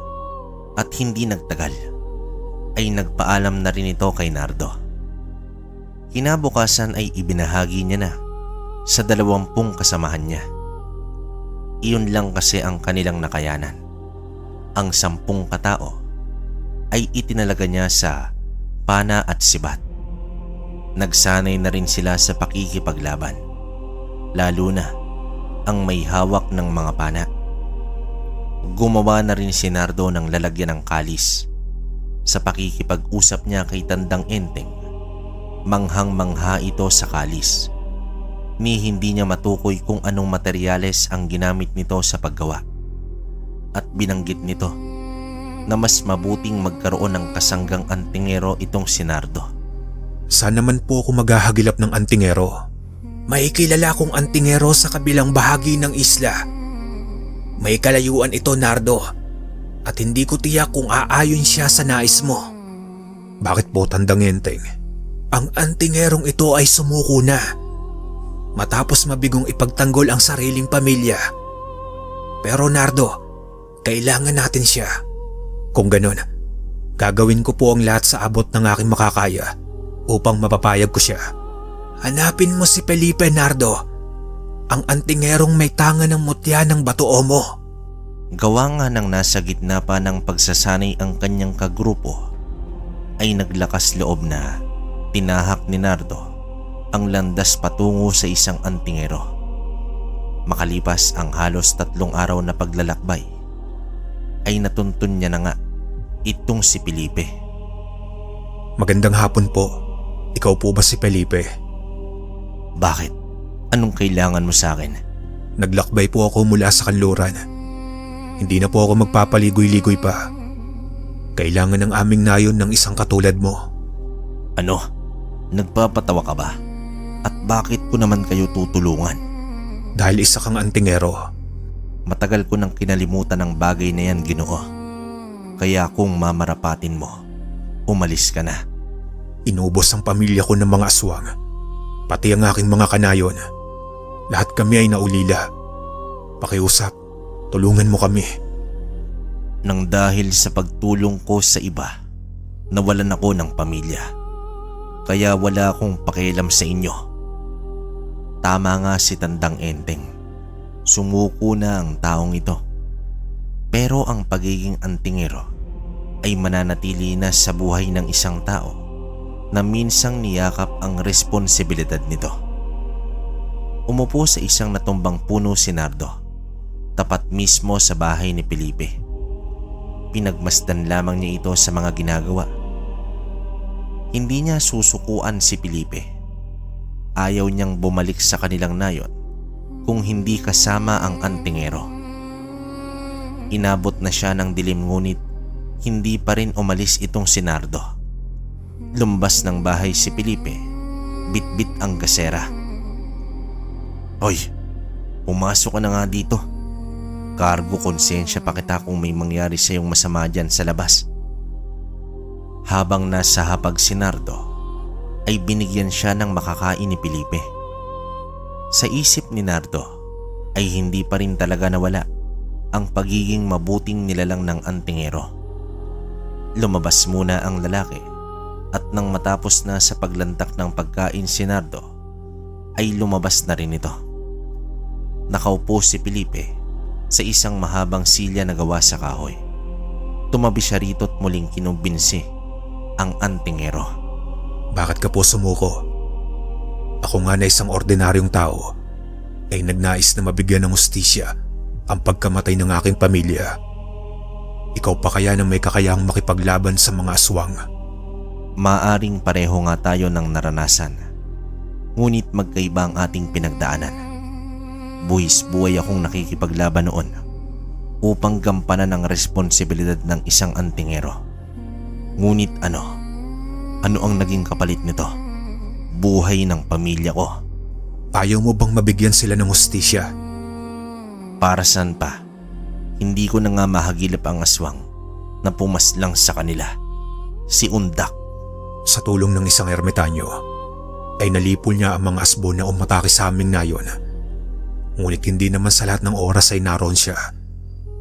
at hindi nagtagal ay nagpaalam na rin ito kay Nardo. Kinabukasan ay ibinahagi niya na sa 20 kasamahan niya. Iyon lang kasi ang kanilang nakayanan. Ang 10 katao ay itinalaga niya sa pana at sibat. Nagsanay na rin sila sa pakikipaglaban, lalo na ang may hawak ng mga pana. Gumawa na rin si Nardo ng lalagyan ng kalis. Sa pakikipag-usap niya kay Tandang Enteng, manghang-mangha ito sa kalis. Ni hindi niya matukoy kung anong materyales ang ginamit nito sa paggawa. At binanggit nito na mas mabuting magkaroon ng kasanggang antingero itong si Nardo. Saan naman po ako maghahagilap ng antingero? May kilala kong antingero sa kabilang bahagi ng isla. May kalayuan ito, Nardo, at hindi ko tiyak kung aayon siya sa nais mo. Bakit po, Tandang Enteng? Ang antingerong ito ay sumuko na matapos mabigong ipagtanggol ang sariling pamilya. Pero Nardo, kailangan natin siya. Kung ganun, gagawin ko po ang lahat sa abot ng aking makakaya upang mapapayag ko siya. Hanapin mo si Felipe, Nardo, ang antingerong may tanga ng mutya ng Bato Omo. Gawa nga ng nasa gitna pa ng pagsasanay ang kanyang kagrupo, ay naglakas loob na tinahak ni Nardo ang landas patungo sa isang antingero. Makalipas ang halos 3 araw na paglalakbay, ay natuntun niya na nga itong si Felipe. Magandang hapon po. Ikaw po ba si Felipe? Bakit? Anong kailangan mo sa akin? Naglakbay po ako mula sa kanluran. Hindi na po ako magpapaligoy-ligoy pa. Kailangan ng aming nayon ng isang katulad mo. Ano? Nagpapatawa ka ba? At bakit ko naman kayo tutulungan? Dahil isa kang antingero. Matagal ko nang kinalimutan ang bagay na yan, Ginoo. Kaya kung mamarapatin mo, umalis ka na. Inubos ang pamilya ko ng mga aswang. Pati ang aking mga kanayon. Lahat kami ay naulila. Pakiusap, tulungan mo kami. Nang dahil sa pagtulong ko sa iba, nawalan ako ng pamilya. Kaya wala akong pakialam sa inyo. Tama nga si Tandang Enteng. Sumuko na ang taong ito. Pero ang pagiging antingero ay mananatili na sa buhay ng isang tao na minsang niyakap ang responsibilidad nito. Umupo sa isang natumbang puno si Nardo, tapat mismo sa bahay ni Felipe. Pinagmasdan lamang niya ito sa mga ginagawa. Hindi niya susukuan si Felipe. Ayaw niyang bumalik sa kanilang nayon kung hindi kasama ang antingero. Inabot na siya ng dilim ngunit hindi pa rin umalis itong si Nardo. Lumbas ng bahay si Felipe, bitbit ang gasera. Hoy, pumasok ka na nga dito. Kargo konsensya pa kita kung may mangyari sa iyong masama dyan sa labas. Habang nasa hapag si Nardo, ay binigyan siya ng makakain ni Felipe. Sa isip ni Nardo ay hindi pa rin talaga nawala ang pagiging mabuting nilalang ng antingero. Lumabas muna ang lalaki at nang matapos na sa paglantak ng pagkain si Nardo ay lumabas na rin ito. Nakaupo si Felipe sa isang mahabang silya na gawa sa kahoy. Tumabi siya rito at muling kinumbinsi ang antingero. Bakit ka po sumuko? Ako nga na isang ordinaryong tao ay nagnais na mabigyan ng hustisya ang pagkamatay ng aking pamilya. Ikaw pa kaya na may kakayahang makipaglaban sa mga aswang? Maaring pareho nga tayo ng naranasan, ngunit magkaiba ang ating pinagdaanan. Buwis buhay akong nakikipaglaban noon upang gampanan ang responsibilidad ng isang antingero. Ngunit ano ang naging kapalit nito? Buhay ng pamilya ko. Ayaw mo bang mabigyan sila ng hustisya? Para saan pa? Hindi ko na nga mahagilap ang aswang na pumaslang sa kanila. Si Undak. Sa tulong ng isang ermitanyo ay nalipol niya ang mga asbo na umatake sa aming nayon. Ngunit hindi naman sa lahat ng oras ay naroon siya.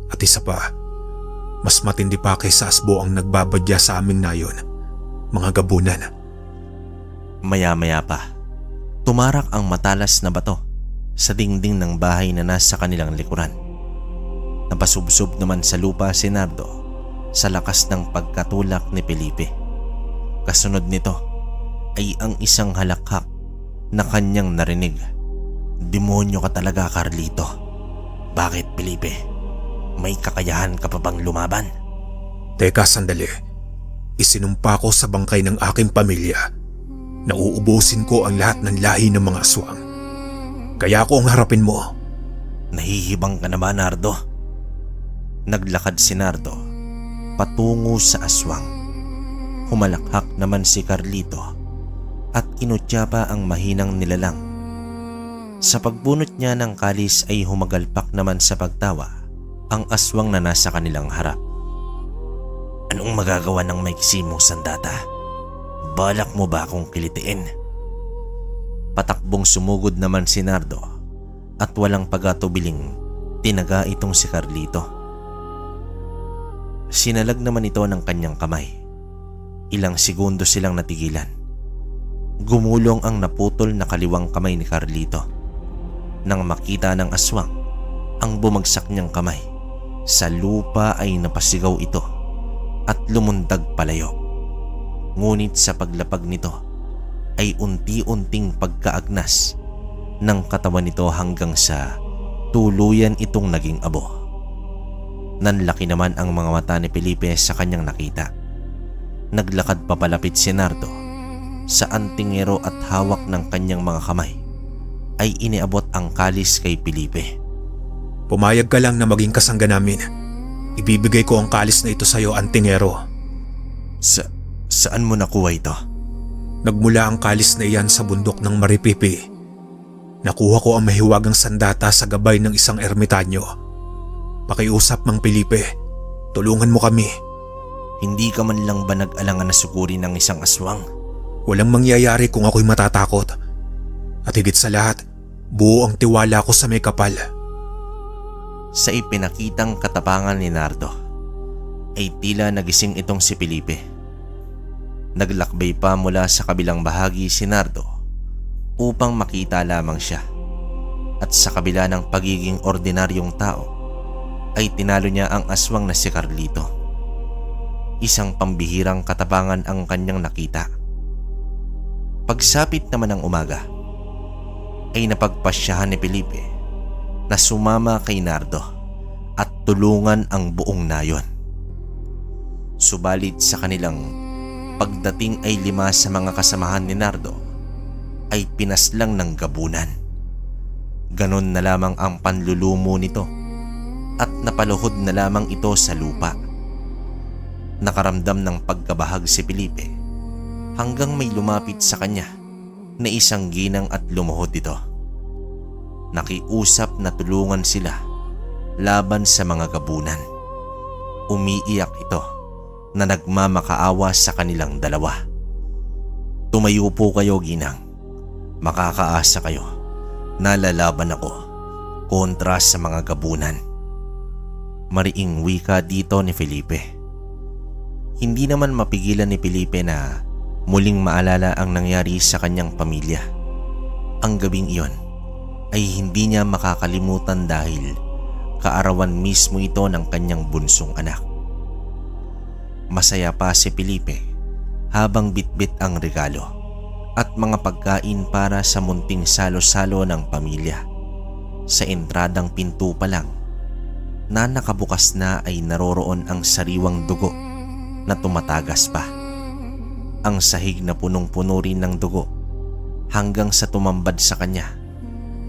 At isa pa, mas matindi pa kaysa asbo ang nagbabadya sa aming nayon, mga gabunan. Maya-maya pa, tumarak ang matalas na bato sa dingding ng bahay na nasa kanilang likuran. Napasubsob naman sa lupa si Nardo sa lakas ng pagkatulak ni Felipe. Kasunod nito ay ang isang halakhak na kanyang narinig. Demonyo ka talaga, Carlito. Bakit, Felipe? May kakayahan ka pa bang lumaban? Teka, sandali. Isinumpa ko sa bangkay ng aking pamilya na uubusin ko ang lahat ng lahi ng mga aswang. Kaya ako ang harapin mo. Nahihibang ka na ba, Nardo? Naglakad si Nardo patungo sa aswang. Humalakhak naman si Carlito at inutya pa ang mahinang nilalang. Sa pagbunot niya ng kalis ay humagalpak naman sa pagtawa ang aswang na nasa kanilang harap. Anong magagawa ng maiksi mo, sandata? Balak mo ba akong kilitiin? Patakbong sumugod naman si Nardo at walang pagatubiling tinaga itong si Carlito. Sinalag naman ito ng kanyang kamay. Ilang segundo silang natigilan. Gumulong ang naputol na kaliwang kamay ni Carlito. Nang makita ng aswang ang bumagsak niyang kamay, sa lupa ay napasigaw ito at lumundag palayo. Ngunit sa paglapag nito ay unti-unting pagkaagnas ng katawan nito hanggang sa tuluyan itong naging abo. Nanlaki naman ang mga mata ni Felipe sa kanyang nakita. Naglakad papalapit si Nardo sa antingero at hawak ng kanyang mga kamay ay iniabot ang kalis kay Felipe. Pumayag ka lang na maging kasangga namin. Ibibigay ko ang kalis na ito sa iyo, antingero. Saan mo nakuha ito? Nagmula ang kalis na iyan sa bundok ng Maripipi. Nakuha ko ang mahiwagang sandata sa gabay ng isang ermitanyo. Pakiusap, Mang Felipe. Tulungan mo kami. Hindi ka man lang ba nag-alangan na sugurin ng isang aswang? Walang mangyayari kung ako'y matatakot. At higit sa lahat, buo ang tiwala ko sa may kapal. Sa ipinakitang katapangan ni Nardo, ay tila nagising itong si Felipe. Naglakbay pa mula sa kabilang bahagi si Nardo upang makita lamang siya. At sa kabila ng pagiging ordinaryong tao, ay tinalo niya ang aswang na si Carlito. Isang pambihirang katapangan ang kanyang nakita. Pagsapit naman ng umaga, ay napagpasyahan ni Felipe na sumama kay Nardo at tulungan ang buong nayon. Subalit sa kanilang pagdating ay 5 sa mga kasamahan ni Nardo ay pinaslang ng gabunan. Ganon na lamang ang panlulumo nito at napaluhod na lamang ito sa lupa. Nakaramdam ng pagkabahag si Felipe hanggang may lumapit sa kanya na isang ginang at lumuhod ito. Nakiusap na tulungan sila laban sa mga gabunan. Umiiyak ito na nagmamakaawa sa kanilang dalawa. Tumayo po kayo, ginang. Makakaasa kayo na lalaban ako kontra sa mga gabunan. Mariing wika dito ni Felipe. Hindi naman mapigilan ni Felipe na muling maalala ang nangyari sa kanyang pamilya. Ang gabing iyon ay hindi niya makakalimutan dahil kaarawan mismo ito ng kanyang bunsong anak. Masaya pa si Felipe habang bitbit ang regalo at mga pagkain para sa munting salo-salo ng pamilya. Sa entradang pinto pa lang na nakabukas na ay naroroon ang sariwang dugo na tumatagas pa. Ang sahig na punong-puno rin ng dugo hanggang sa tumambad sa kanya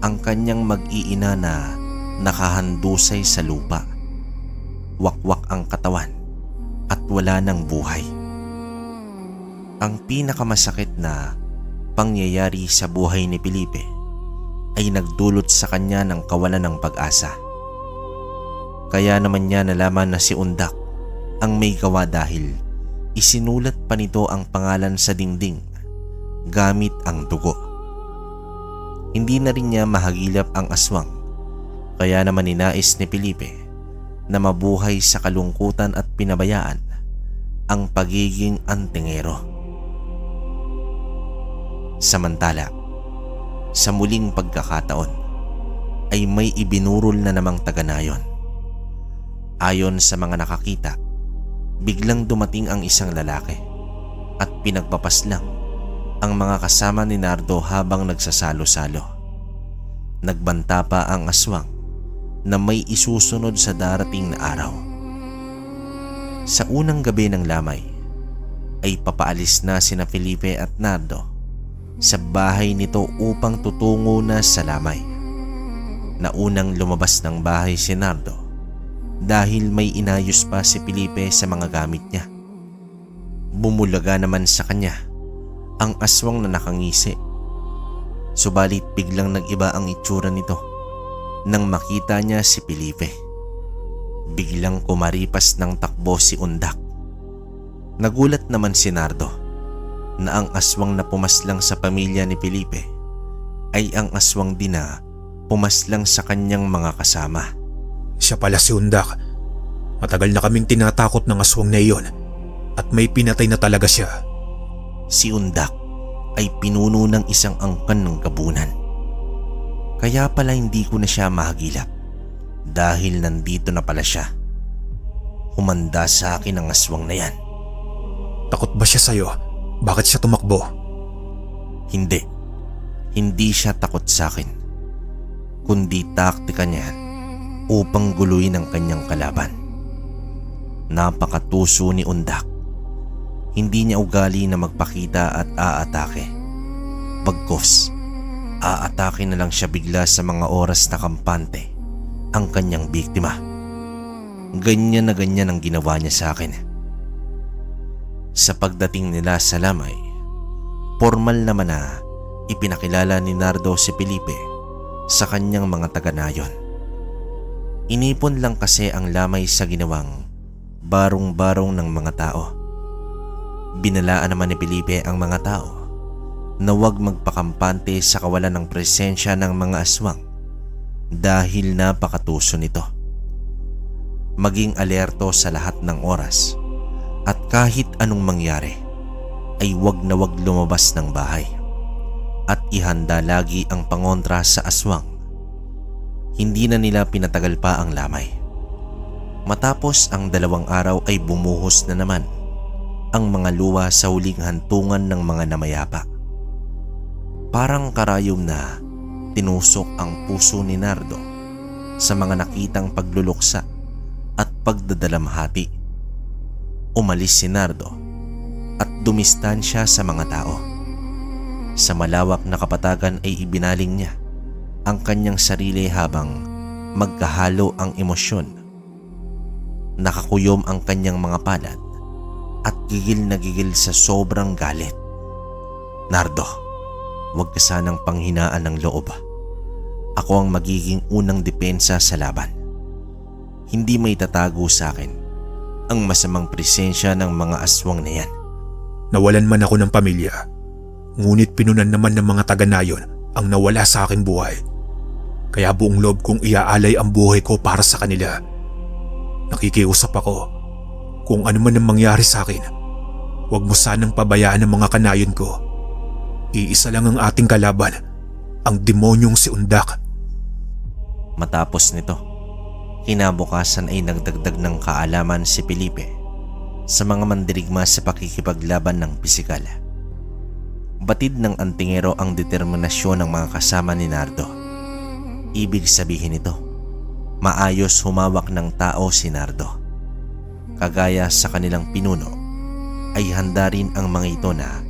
ang kanyang mag-iina na nakahandusay sa lupa. Wakwak ang katawan at wala ng buhay. Ang pinakamasakit na pangyayari sa buhay ni Felipe ay nagdulot sa kanya ng kawalan ng pag-asa. Kaya naman niya nalaman na si Undak ang may gawa dahil isinulat pa nito ang pangalan sa dingding gamit ang dugo. Hindi na rin niya mahagilap ang aswang, kaya naman ninais ni Felipe na mabuhay sa kalungkutan at pinabayaan ang pagiging antingero. Samantala, sa muling pagkakataon ay may ibinurol na namang taga-nayon. Ayon sa mga nakakita, biglang dumating ang isang lalaki at pinagpapaslang ang mga kasama ni Nardo habang nagsasalo-salo. Nagbanta pa ang aswang na may isusunod sa darating na araw. Sa unang gabi ng lamay ay papaalis na sina Felipe at Nardo sa bahay nito upang tutungo na sa lamay. Naunang lumabas ng bahay si Nardo dahil may inayos pa si Felipe sa mga gamit niya. Bumulaga naman sa kanya ang aswang na nakangisi. Subalit biglang nag-iba ang itsura nito nang makita niya si Felipe. Biglang kumaripas ng takbo si Undak. Nagulat naman si Nardo na ang aswang na pumaslang sa pamilya ni Felipe ay ang aswang din na pumaslang sa kanyang mga kasama. Siya pala si Undak. Matagal na kaming tinatakot ng aswang na iyon at may pinatay na talaga siya. Si Undak ay pinuno ng isang angkan ng gabunan. Kaya pala hindi ko na siya mahagilap dahil nandito na pala siya. Humanda sa akin ang aswang na yan. Takot ba siya sa'yo? Bakit siya tumakbo? Hindi. Hindi siya takot sa akin. Kundi taktika niya yan upang guluhin ang kanyang kalaban. Napakatuso ni Undak. Hindi niya ugali na magpakita at aatake. Bagkus, aatake na lang siya bigla sa mga oras na kampante ang kanyang biktima. Ganyan na ganyan ang ginawa niya sa akin. Sa pagdating nila sa lamay, formal naman na ipinakilala ni Nardo si Felipe sa kanyang mga taga-nayon. Inipon lang kasi ang lamay sa ginawang barong-barong ng mga tao. Binalaan naman ni Felipe ang mga tao na huwag magpakampante sa kawalan ng presensya ng mga aswang dahil napakatuso nito. Maging alerto sa lahat ng oras at kahit anong mangyari ay huwag na huwag lumabas ng bahay at ihanda lagi ang pangontra sa aswang. Hindi na nila pinatagal pa ang lamay. Matapos ang 2 araw ay bumuhos na naman ang mga luwa sa huling hantungan ng mga namayapa. Parang karayom na tinusok ang puso ni Nardo sa mga nakitang pagluluksa at pagdadalamhati. Umalis si Nardo at dumistansya sa mga tao. Sa malawak na kapatagan ay ibinaling niya ang kanyang sarili habang magkahalo ang emosyon. Nakakuyom ang kanyang mga palad at gigil na gigil sa sobrang galit. Nardo, huwag ka sanang panghinaan ng loob. Ako ang magiging unang depensa sa laban. Hindi may tatago sa akin ang masamang presensya ng mga aswang na yan. Nawalan man ako ng pamilya, ngunit pinunan naman ng mga taga-nayon ang nawala sa aking buhay. Kaya buong loob kong iaalay ang buhay ko para sa kanila. Nakikiusap ako. Kung ano man ang mangyari sa akin, huwag mo sanang pabayaan ang mga kanayon ko. Iisa lang ang ating kalaban, ang demonyong si Undak. Matapos nito, kinabukasan ay nagdagdag ng kaalaman si Felipe sa mga mandirigma sa pakikipaglaban ng pisikal. Batid ng antingero ang determinasyon ng mga kasama ni Nardo. Ibig sabihin nito, maayos humawak ng tao si Nardo. Kagaya sa kanilang pinuno, ay handa rin ang mga ito na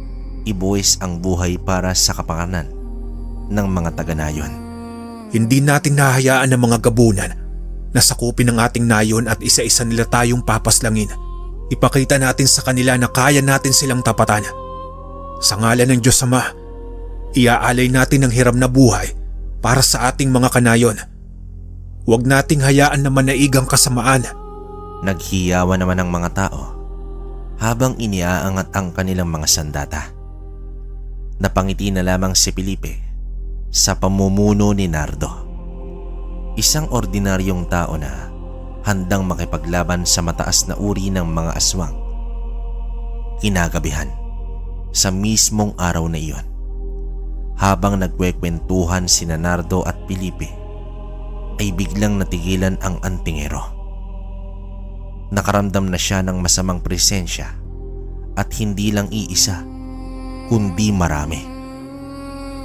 ibuwis ang buhay para sa kapakanan ng mga taga-nayon. Hindi natin nahahayaan ng mga gabunan na sakupin ang ating nayon at isa-isa nila tayong papaslangin. Ipakita natin sa kanila na kaya natin silang tapatan. Sa ngalan ng Diyos Ama, iaalay natin ang hiram na buhay para sa ating mga kanayon. Huwag nating hayaan na manaigang kasamaan. Naghiyawan naman ang mga tao habang iniaangat ang kanilang mga sandata. Napangiti na lamang si Felipe sa pamumuno ni Nardo. Isang ordinaryong tao na handang makipaglaban sa mataas na uri ng mga aswang. Kinagabihan, sa mismong araw na iyon, habang nagkwekwentuhan sina Nardo at Felipe, ay biglang natigilan ang antingero. Nakaramdam na siya ng masamang presensya at hindi lang iisa, kundi marami.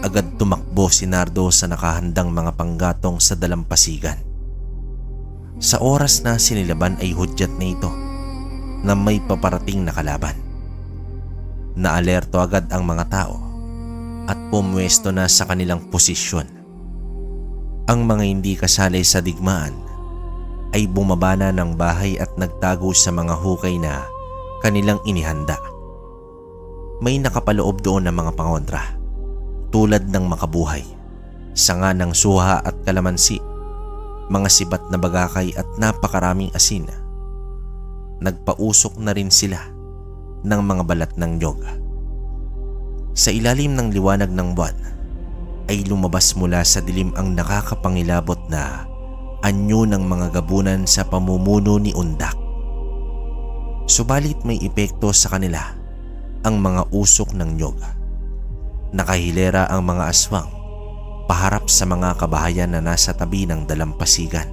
Agad tumakbo si Nardo sa nakahandang mga panggatong sa dalampasigan. Sa oras na sinilaban ay hudyat na ito na may paparating na kalaban. Naalerto agad ang mga tao at pumwesto na sa kanilang posisyon. Ang mga hindi kasali sa digmaan ay bumaba na ng bahay at nagtago sa mga hukay na kanilang inihanda. May nakapaloob doon ng mga pangontra tulad ng makabuhay, sanga ng suha at kalamansi, mga sibat na bagakay at napakaraming asin. Nagpausok na rin sila ng mga balat ng nyog. Sa ilalim ng liwanag ng buwan ay lumabas mula sa dilim ang nakakapangilabot na anyo ng mga gabunan sa pamumuno ni Undak. Subalit may epekto sa kanila ang mga usok ng nyog. Nakahilera ang mga aswang paharap sa mga kabahayan na nasa tabi ng dalampasigan.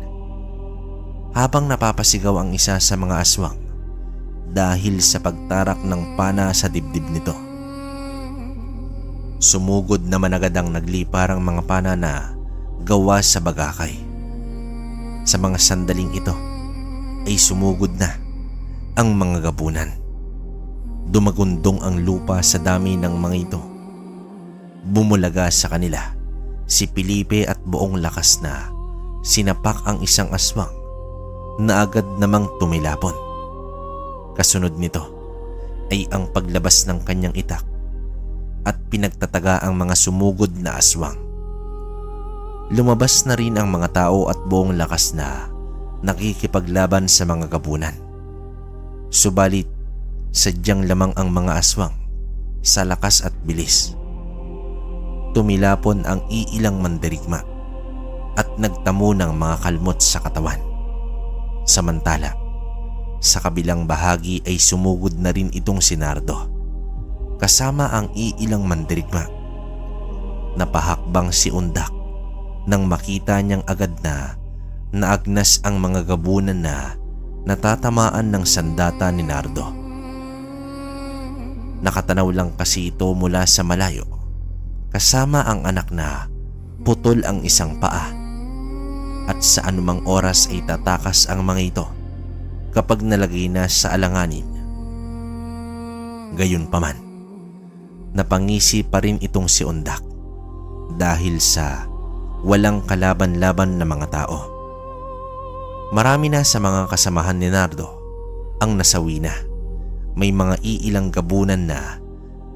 Habang napapasigaw ang isa sa mga aswang dahil sa pagtarak ng pana sa dibdib nito. Sumugod naman agad ang nagliparang mga pana na gawa sa bagakay. Sa mga sandaling ito ay sumugod na ang mga gabunan. Dumagundong ang lupa sa dami ng mga ito. Bumulaga sa kanila si Felipe at buong lakas na sinapak ang isang aswang na agad namang tumilapon. Kasunod nito ay ang paglabas ng kanyang itak at pinagtataga ang mga sumugod na aswang. Lumabas na rin ang mga tao at buong lakas na nakikipaglaban sa mga gabunan. Subalit, sadyang lamang ang mga aswang sa lakas at bilis. Tumilapon ang iilang mandirigma at nagtamo ng mga kalmot sa katawan. Samantala, sa kabilang bahagi ay sumugod na rin itong si Nardo kasama ang iilang mandirigma. Napahakbang si Undak nang makita niyang agad na naagnas ang mga gabunan na natatamaan ng sandata ni Nardo. Nakatanaw lang kasi ito mula sa malayo kasama ang anak na putol ang isang paa at sa anumang oras ay tatakas ang mga ito kapag nalagay na sa alanganin. Gayunpaman, napangisi pa rin itong si Undak dahil sa walang kalaban-laban na mga tao. Marami na sa mga kasamahan ni Nardo ang nasawi na. May mga iilang gabunan na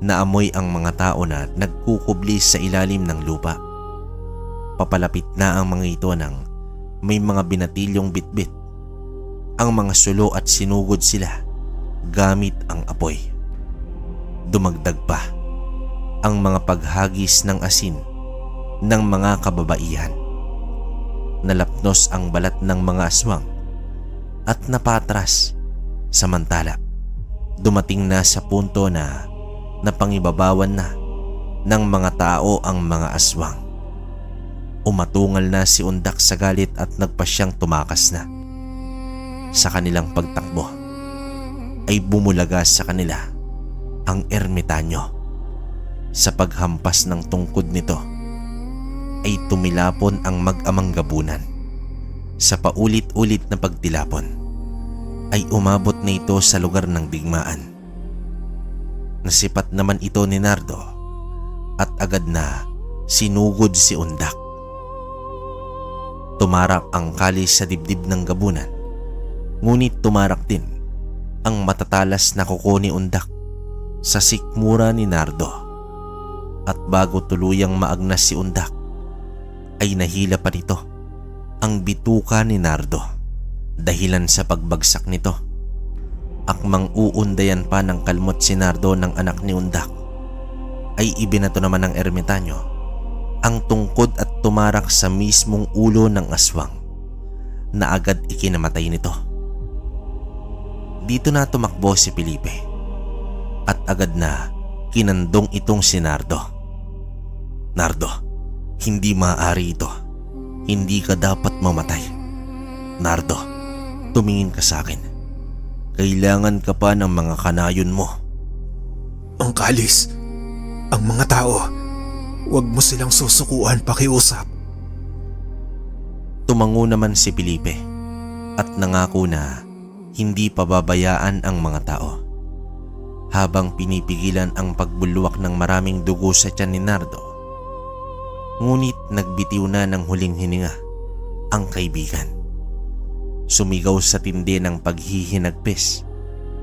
naamoy ang mga tao na nagkukubli sa ilalim ng lupa. Papalapit na ang mga ito ng may mga binatilyong bitbit. Ang mga sulo at sinugod sila gamit ang apoy. Dumagdag pa ang mga paghagis ng asin ng mga kababaihan. Nalapnos ang balat ng mga aswang at napatras. Samantala, dumating na sa punto na napangibabawan na ng mga tao ang mga aswang. Umatungal na si Undak sa galit at nagpasyang tumakas na. Sa kanilang pagtakbo ay bumulaga sa kanila ang ermitanyo. Sa paghampas ng tungkod nito ay tumilapon ang mag-amang gabunan. Sa paulit-ulit na pagtilapon ay umabot na ito sa lugar ng digmaan. Nasipat naman ito ni Nardo at agad na sinugod si Undak. Tumarak ang kalis sa dibdib ng gabunan, ngunit tumarak din ang matatalas na kuko ni Undak sa sikmura ni Nardo. At bago tuluyang maagnas si Undak ay nahila pa nito ang bituka ni Nardo dahilan sa pagbagsak nito. Akmang uundayan pa ng kalmot si Nardo ng anak ni Undak ay ibinato naman ng ermitanyo ang tungkod at tumarak sa mismong ulo ng aswang na agad ikinamatay nito. Dito na tumakbo si Felipe at agad na kinandong itong si Nardo. Nardo, hindi maaari ito. Hindi ka dapat mamatay. Nardo, tumingin ka sa akin. Kailangan ka pa ng mga kanayon mo. Ang kalis, ang mga tao, huwag mo silang susukuan pakiusap. Tumango naman si Felipe at nangako na hindi pababayaan ang mga tao. Habang pinipigilan ang pagbulwak ng maraming dugo sa tiyan ni Nardo, ngunit nagbitiw na ng huling hininga ang kaibigan. Sumigaw sa tindi ng paghihinagpis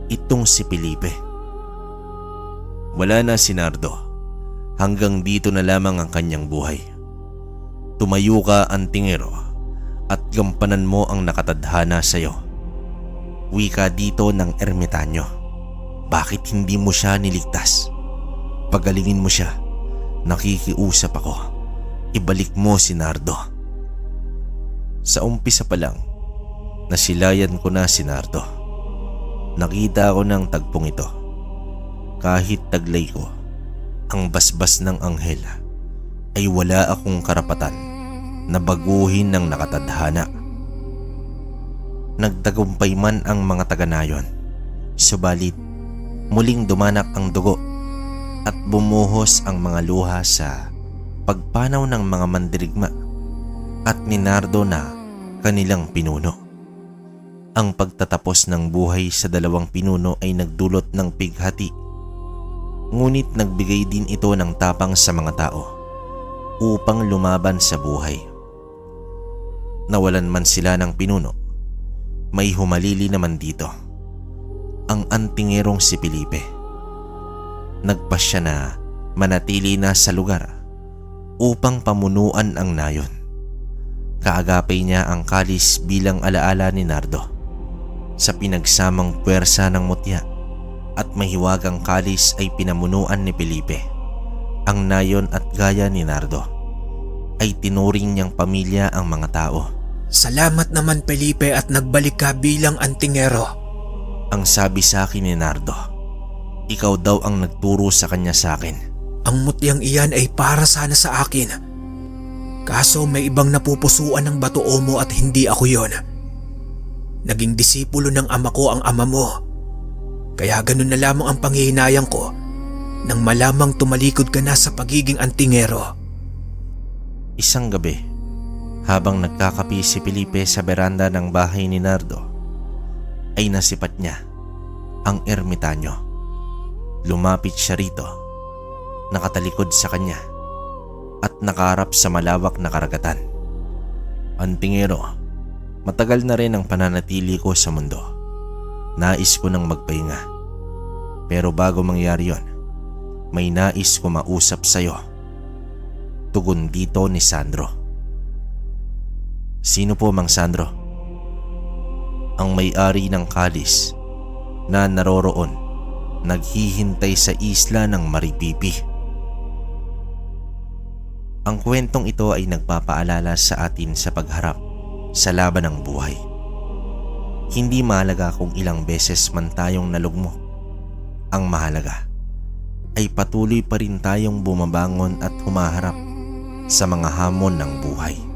itong si Felipe. Wala na si Nardo. Hanggang dito na lamang ang kanyang buhay. Tumayo ka, antingero, at gampanan mo ang nakatadhana sa iyo. Wika dito ng ermitanyo. Bakit hindi mo siya niligtas? Pagalingin mo siya. Nakikiusap ako. Ibalik mo si Nardo. Sa umpisa pa lang, nasilayan ko na si Nardo. Nakita ko ng tagpong ito. Kahit taglay ko ang basbas ng anghel, ay wala akong karapatan na baguhin ng nakatadhana. Nagtagumpay man ang mga taga-nayon, subalit muling dumanak ang dugo at bumuhos ang mga luha sa pagpanaw ng mga mandirigma at ni Nardo na kanilang pinuno. Ang pagtatapos ng buhay sa dalawang pinuno ay nagdulot ng pighati, ngunit nagbigay din ito ng tapang sa mga tao upang lumaban sa buhay. Nawalan man sila ng pinuno, may humalili naman dito, ang antingerong si Felipe. Nagpasya na manatili na sa lugar upang pamunuan ang nayon. Kaagapay niya ang kalis bilang alaala ni Nardo. Sa pinagsamang puwersa ng mutya at mahiwagang kalis ay pinamunuan ni Felipe. Ang nayon at gaya ni Nardo ay tinuring niyang pamilya ang mga tao. Salamat naman Felipe at nagbalik ka bilang antingero. Ang sabi sa akin ni Nardo, ikaw daw ang nagturo sa kanya sa akin. Ang mutyang iyan ay para sana sa akin. Kaso may ibang napupusuan ng bato mo at hindi ako yon. Naging disipulo ng ama ko ang ama mo. Kaya ganun na lamang ang panghihinayang ko nang malamang tumalikod ka na sa pagiging antingero. Isang gabi, habang nagkakapi si Felipe sa beranda ng bahay ni Nardo, ay nasipat niya ang ermitanyo. Lumapit siya rito, nakatalikod sa kanya at nakaharap sa malawak na karagatan. Antingero, matagal na rin ang pananatili ko sa mundo. Nais ko nang magpahinga. Pero bago mangyari yon, may nais ko mausap sa'yo. Tugon dito ni Sandro. Sino po, Mang Sandro? Ang may-ari ng kalis na naroroon, naghihintay sa isla ng Maripipi. Ang kwentong ito ay nagpapaalala sa atin sa pagharap sa laban ng buhay. Hindi mahalaga kung ilang beses man tayong nalugmok. Ang mahalaga ay patuloy pa rin tayong bumabangon at humaharap sa mga hamon ng buhay.